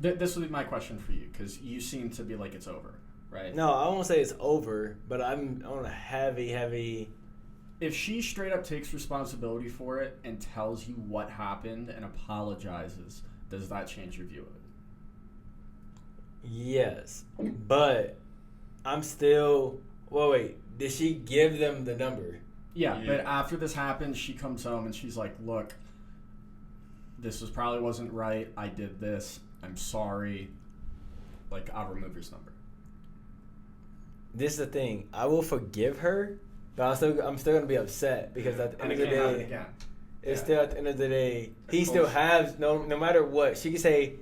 this would be my question for you, because you seem to be like it's over, right? No, I won't say it's over, but I'm on a heavy... If she straight up takes responsibility for it and tells you what happened and apologizes, does that change your view of it? Yes, but I'm still... Well, wait, did she give them the number? Yeah, Yeah. but after this happens, she comes home and she's like, look, this probably wasn't right. I did this. I'm sorry. Like, I'll remove your number. This is the thing. I will forgive her, but I'm still gonna be upset because at the end of the day, again. it's Yeah. still at the end of the day, he Of still course. has no matter what. She can say,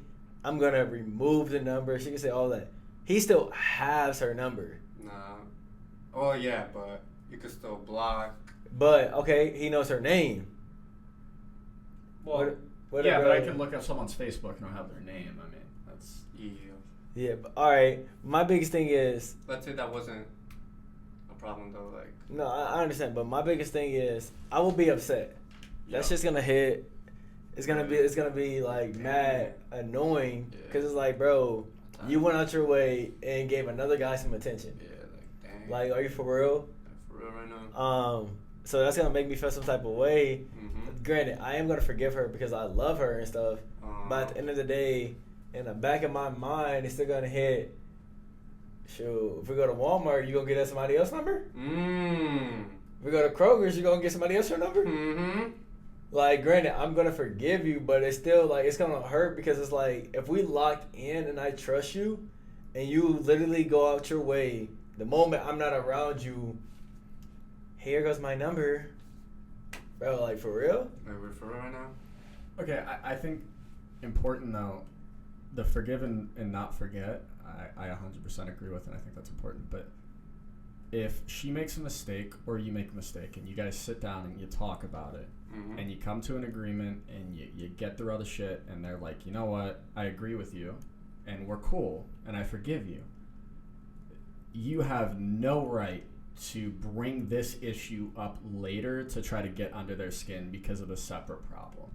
I'm gonna remove the number. She can say all that. He still has her number. Nah. Oh yeah, but you could still block. But okay, he knows her name. What yeah, a but I girl- can look up someone's Facebook and I'll have their name. I mean, that's... Yeah. Yeah, but all right. My biggest thing is Let's say that wasn't a problem though. Like. no, I understand, but my biggest thing is I will be upset. That's Yeah. just gonna hit. It's gonna be like mad annoying because it's like, bro, you went out your way and gave another guy some attention. Yeah, like dang. Like, are you for real? Like, for real right now. So that's gonna make me feel some type of way. Mm-hmm. Granted, I am gonna forgive her because I love her and stuff. But at the end of the day, in the back of my mind, it's still gonna hit. Shoot, if we go to Walmart, you gonna get us somebody else's number? If we go to Kroger's, you gonna get somebody else's number? Mm-hmm. Like, granted, I'm gonna forgive you, but it's still like it's gonna hurt because it's like if we locked in and I trust you, and you literally go out your way the moment I'm not around you. Here goes my number, bro. Like for real? Like we're for real right now. Okay, I think important though, the forgive and not forget, I 100% agree with, and I think that's important. But if she makes a mistake or you make a mistake and you guys sit down and you talk about it Mm-hmm. and you come to an agreement and you get through all the shit and they're like, you know what, I agree with you and we're cool and I forgive you, you have no right to bring this issue up later to try to get under their skin because of a separate problem.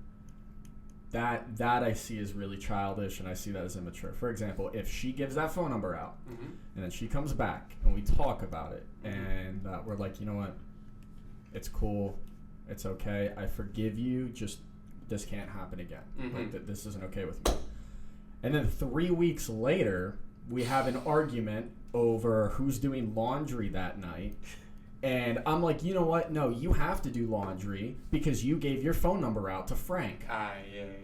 That I see as really childish, and I see that as immature. For example, if she gives that phone number out, Mm-hmm. and then she comes back, and we talk about it, Mhm. and we're like, you know what, it's cool, it's okay, I forgive you, just this can't happen again. Mhm. Like, this isn't okay with me. And then 3 weeks later, we have an argument over who's doing laundry that night. And I'm like, you know what? No, you have to do laundry because you gave your phone number out to Frank. Yeah.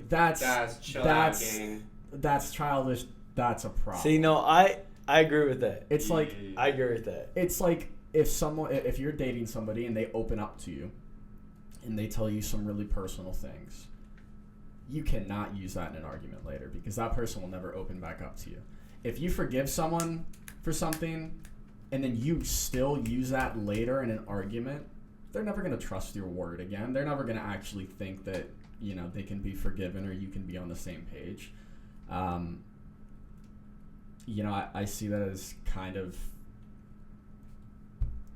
That's chill that's out, gang. that's childish. That's a problem. See, no, I agree with that. It's like I agree with that. it's like if you're dating somebody and they open up to you and they tell you some really personal things, you cannot use that in an argument later because that person will never open back up to you. If you forgive someone for something and then you still use that later in an argument, they're never going to trust your word again. They're never going to actually think that, you know, they can be forgiven or you can be on the same page. You know, I see that as kind of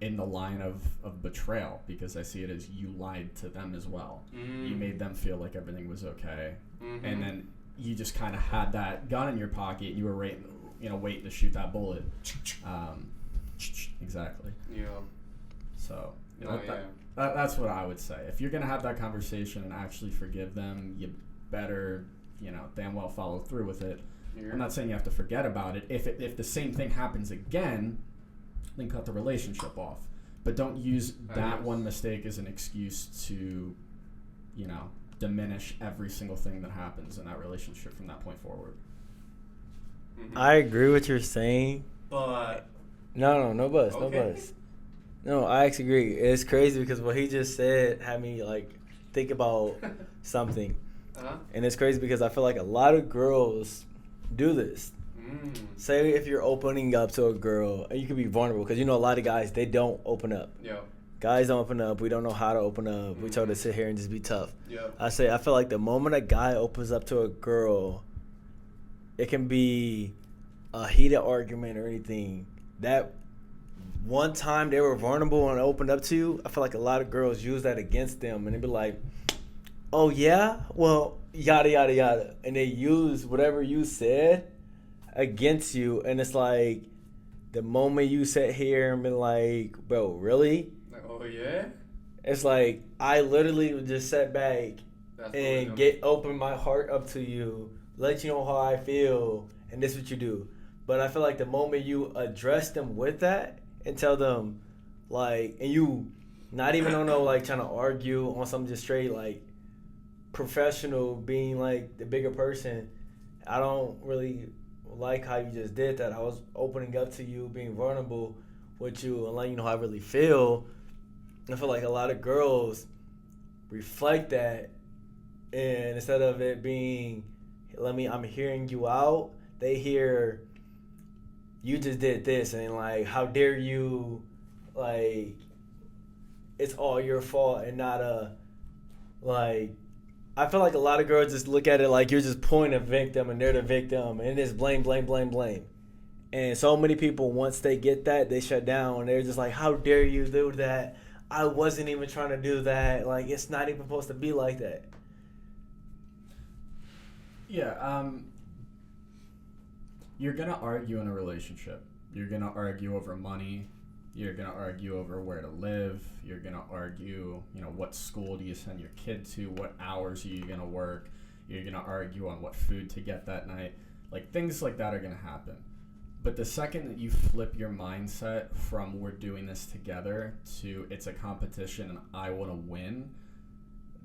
in the line of betrayal because I see it as you lied to them as well. You made them feel like everything was okay. Mm-hmm. And then you just kind of had that gun in your pocket and you were waiting to shoot that bullet. Exactly. Yeah. So That's what I would say. If you're gonna have that conversation and actually forgive them, you better, damn well follow through with it. I'm not saying you have to forget about it. If the same thing happens again, then cut the relationship off. But don't use that one mistake as an excuse to, diminish every single thing that happens in that relationship from that point forward. Mm-hmm. I agree with what you're saying. But no buzz. No, I actually agree. It's crazy because what he just said had me think about something. And it's crazy because I feel like a lot of girls do this. Say if you're opening up to a girl, and you can be vulnerable because a lot of guys, they don't open up. Yeah. Guys don't open up. We don't know how to open up. We try to sit here and just be tough. Yeah. I feel like the moment a guy opens up to a girl, it can be a heated argument or anything. That one time they were vulnerable and opened up to you, I feel like a lot of girls use that against them, and they be like, oh yeah? Well, yada, yada, yada. And they use whatever you said against you, and it's like the moment you sit here and be like, bro, really? Oh yeah? It's like I literally would just sit back and open my heart up to you, let you know how I feel, and this is what you do. But I feel like the moment you address them with that and tell them, and you not even on trying to argue on something just straight professional, being the bigger person, I don't really like how you just did that. I was opening up to you, being vulnerable with you, and letting you know how I really feel. I feel like a lot of girls reflect that, and instead of it being, I'm hearing you out, they hear, you just did this, and how dare you, it's all your fault, and not I feel like a lot of girls just look at it like you're just pointing a victim and they're the victim, and it's blame. And so many people, once they get that, they shut down. They're just like, how dare you do that? I wasn't even trying to do that. It's not even supposed to be like that. Yeah, you're going to argue in a relationship. You're going to argue over money. You're going to argue over where to live. You're going to argue, what school do you send your kid to? What hours are you going to work? You're going to argue on what food to get that night. Things like that are going to happen. But the second that you flip your mindset from we're doing this together to it's a competition and I want to win,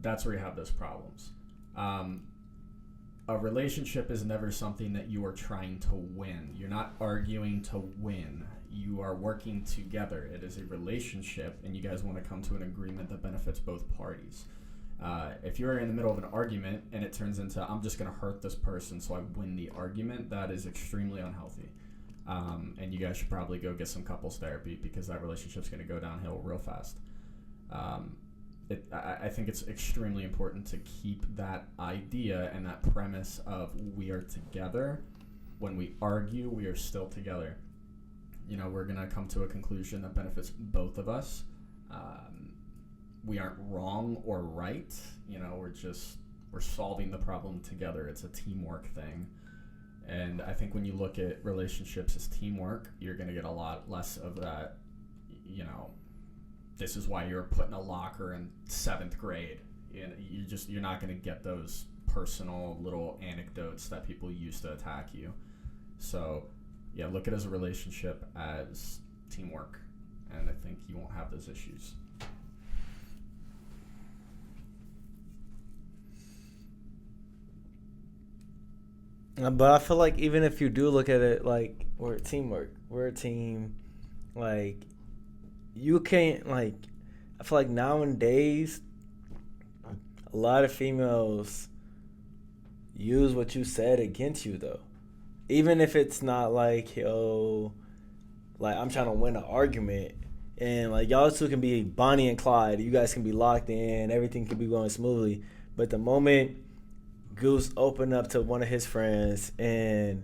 that's where you have those problems. A relationship is never something that you are trying to win. You're not arguing to win. You are working together. It is a relationship, and you guys want to come to an agreement that benefits both parties. If you're in the middle of an argument and it turns into, I'm just going to hurt this person so I win the argument, that is extremely unhealthy. And you guys should probably go get some couples therapy because that relationship's going to go downhill real fast. I think it's extremely important to keep that idea and that premise of we are together. When we argue, we are still together. We're going to come to a conclusion that benefits both of us. We aren't wrong or right. We're solving the problem together. It's a teamwork thing. And I think when you look at relationships as teamwork, you're going to get a lot less of that, this is why you're put in a locker in 7th grade. You're not going to get those personal little anecdotes that people use to attack you. So, yeah, look at it as a relationship as teamwork, and I think you won't have those issues. But I feel like even if you do look at it we're teamwork, we're a team, you can't, I feel like nowadays a lot of females use what you said against you, though. Even if it's not I'm trying to win an argument, and y'all two can be Bonnie and Clyde, you guys can be locked in, everything can be going smoothly, but the moment Goose opened up to one of his friends and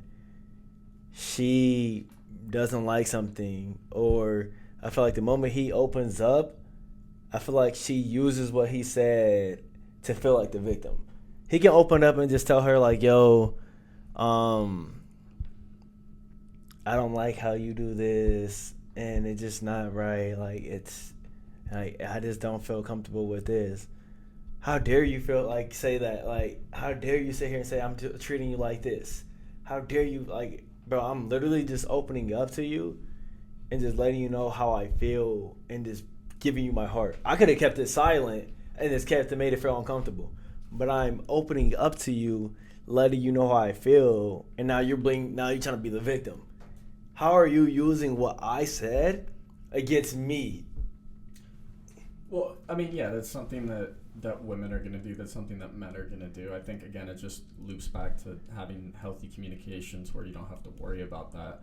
she doesn't like something, or I feel like the moment he opens up, I feel like she uses what he said to feel like the victim. He can open up and just tell her yo, I don't like how you do this, and it's just not right. Like, I just don't feel comfortable with this. How dare you feel like say that? Like, how dare you sit here and say I'm treating you like this? How dare you, like, bro? I'm literally just opening up to you and just letting you know how I feel and just giving you my heart. I could have kept it silent and just kept it, made it feel uncomfortable, but I'm opening up to you, letting you know how I feel, and now you're trying to be the victim. How are you using what I said against me? Well, I mean, yeah, that's something that women are going to do. That's something that men are going to do. I think, again, it just loops back to having healthy communications where you don't have to worry about that.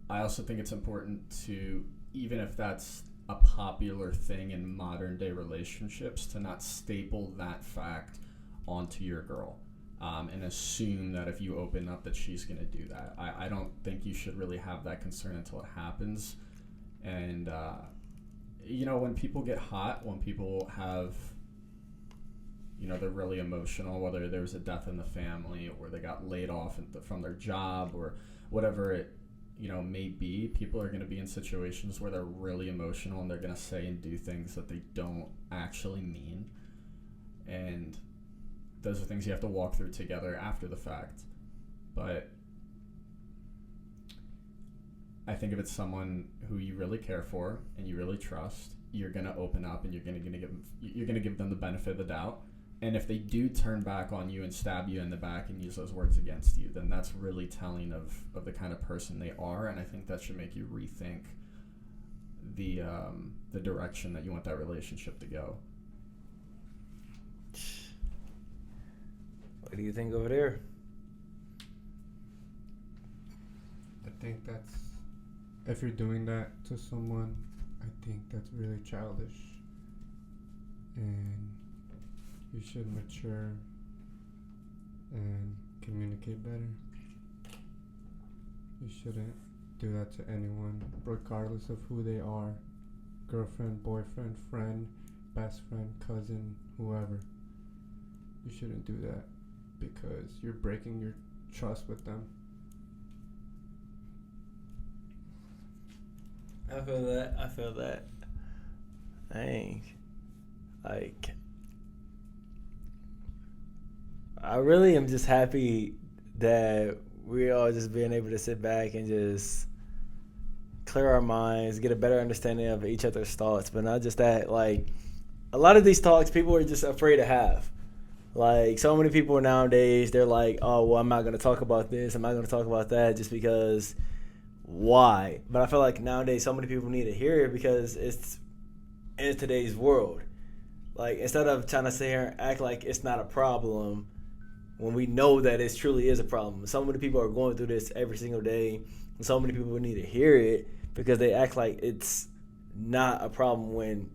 I also think it's important to, even if that's a popular thing in modern day relationships, to not staple that fact onto your girl and assume that if you open up that she's going to do that. I don't think you should really have that concern until it happens. And, when people get hot, when people have, they're really emotional, whether there's a death in the family or they got laid off from their job or whatever it, may be, people are going to be in situations where they're really emotional and they're going to say and do things that they don't actually mean. And those are things you have to walk through together after the fact. But I think if it's someone who you really care for and you really trust, you're going to open up and you're going to give them the benefit of the doubt. And if they do turn back on you and stab you in the back and use those words against you, then that's really telling of the kind of person they are. And I think that should make you rethink the direction that you want that relationship to go. What do you think over there? I think that's, if you're doing that to someone, I think that's really childish. And you should mature and communicate better. You shouldn't do that to anyone, regardless of who they are. Girlfriend, boyfriend, friend, best friend, cousin, whoever. You shouldn't do that because you're breaking your trust with them. I feel that. Dang. Like, I really am just happy that we all just being able to sit back and just clear our minds, get a better understanding of each other's thoughts. But not just that, like, a lot of these talks people are just afraid to have. Like, so many people nowadays, they're like, oh, well, I'm not going to talk about this, I'm not going to talk about that, just because why? But I feel like nowadays so many people need to hear it because it's in today's world. Like, instead of trying to sit here and act like it's not a problem when we know that it truly is a problem. So many people are going through this every single day, and so many people need to hear it because they act like it's not a problem when,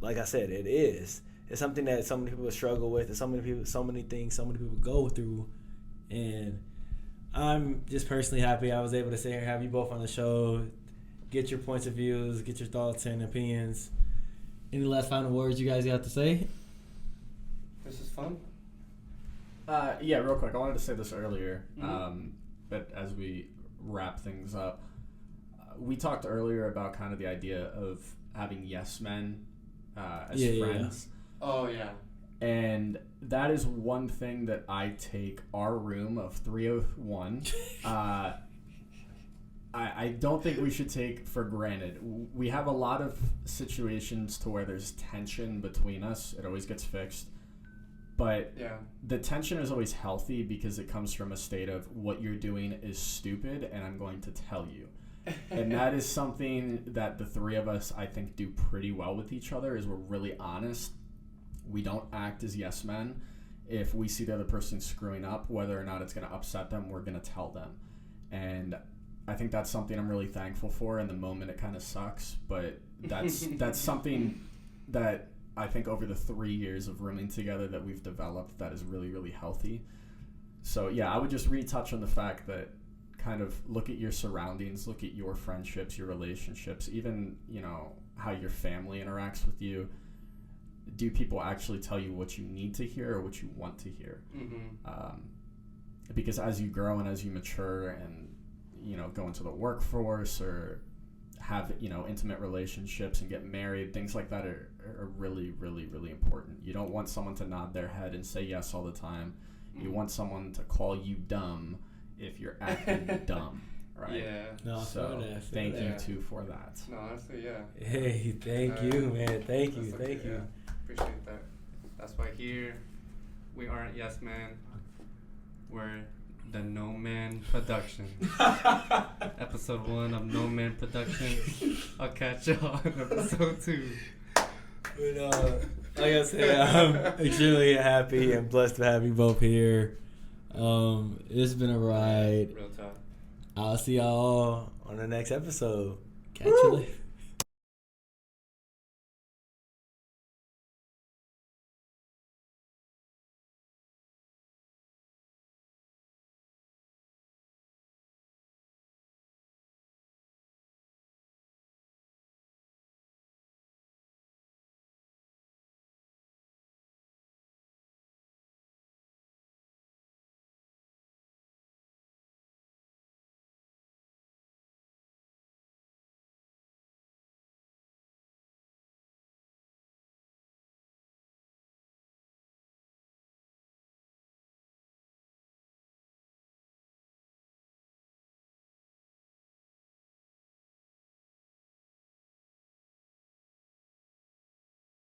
like I said, it is. It's something that so many people struggle with, and so many things so many people go through. And I'm just personally happy I was able to sit here and have you both on the show, get your points of views, get your thoughts and opinions. Any last final words you guys got to say? This is fun. Yeah, real quick. I wanted to say this earlier, but as we wrap things up, we talked earlier about kind of the idea of having yes men as friends. Yeah. Oh, yeah. And that is one thing that I take our room of 301. I don't think we should take for granted. We have a lot of situations to where there's tension between us. It always gets fixed. But the tension is always healthy because it comes from a state of what you're doing is stupid and I'm going to tell you. And that is something that the three of us, I think, do pretty well with each other is we're really honest. We don't act as yes men. If we see the other person screwing up, whether or not it's going to upset them, we're going to tell them. And I think that's something I'm really thankful for. In the moment, it kind of sucks, but that's something that I think over the 3 years of rooming together that we've developed that is really, really healthy. So yeah, I would just retouch on the fact that kind of look at your surroundings, look at your friendships, your relationships, even, how your family interacts with you. Do people actually tell you what you need to hear or what you want to hear? Because as you grow and as you mature and, go into the workforce or have, you know, intimate relationships and get married, things like that are really, really, really important. You don't want someone to nod their head and say yes all the time. You want someone to call you dumb if you're acting dumb, right? Yeah. No, So thank you too for that. No, honestly, yeah. Hey, thank you, man. Thank you, That's okay, thank you. yeah. Appreciate that. That's why here we aren't Yes Man. We're the No Man Production. Episode 1 of No Man Production. I'll catch y'all in episode 2. But like I said, I'm extremely happy and blessed to have you both here. It's been a ride. Real talk. I'll see y'all on the next episode. Catch you later.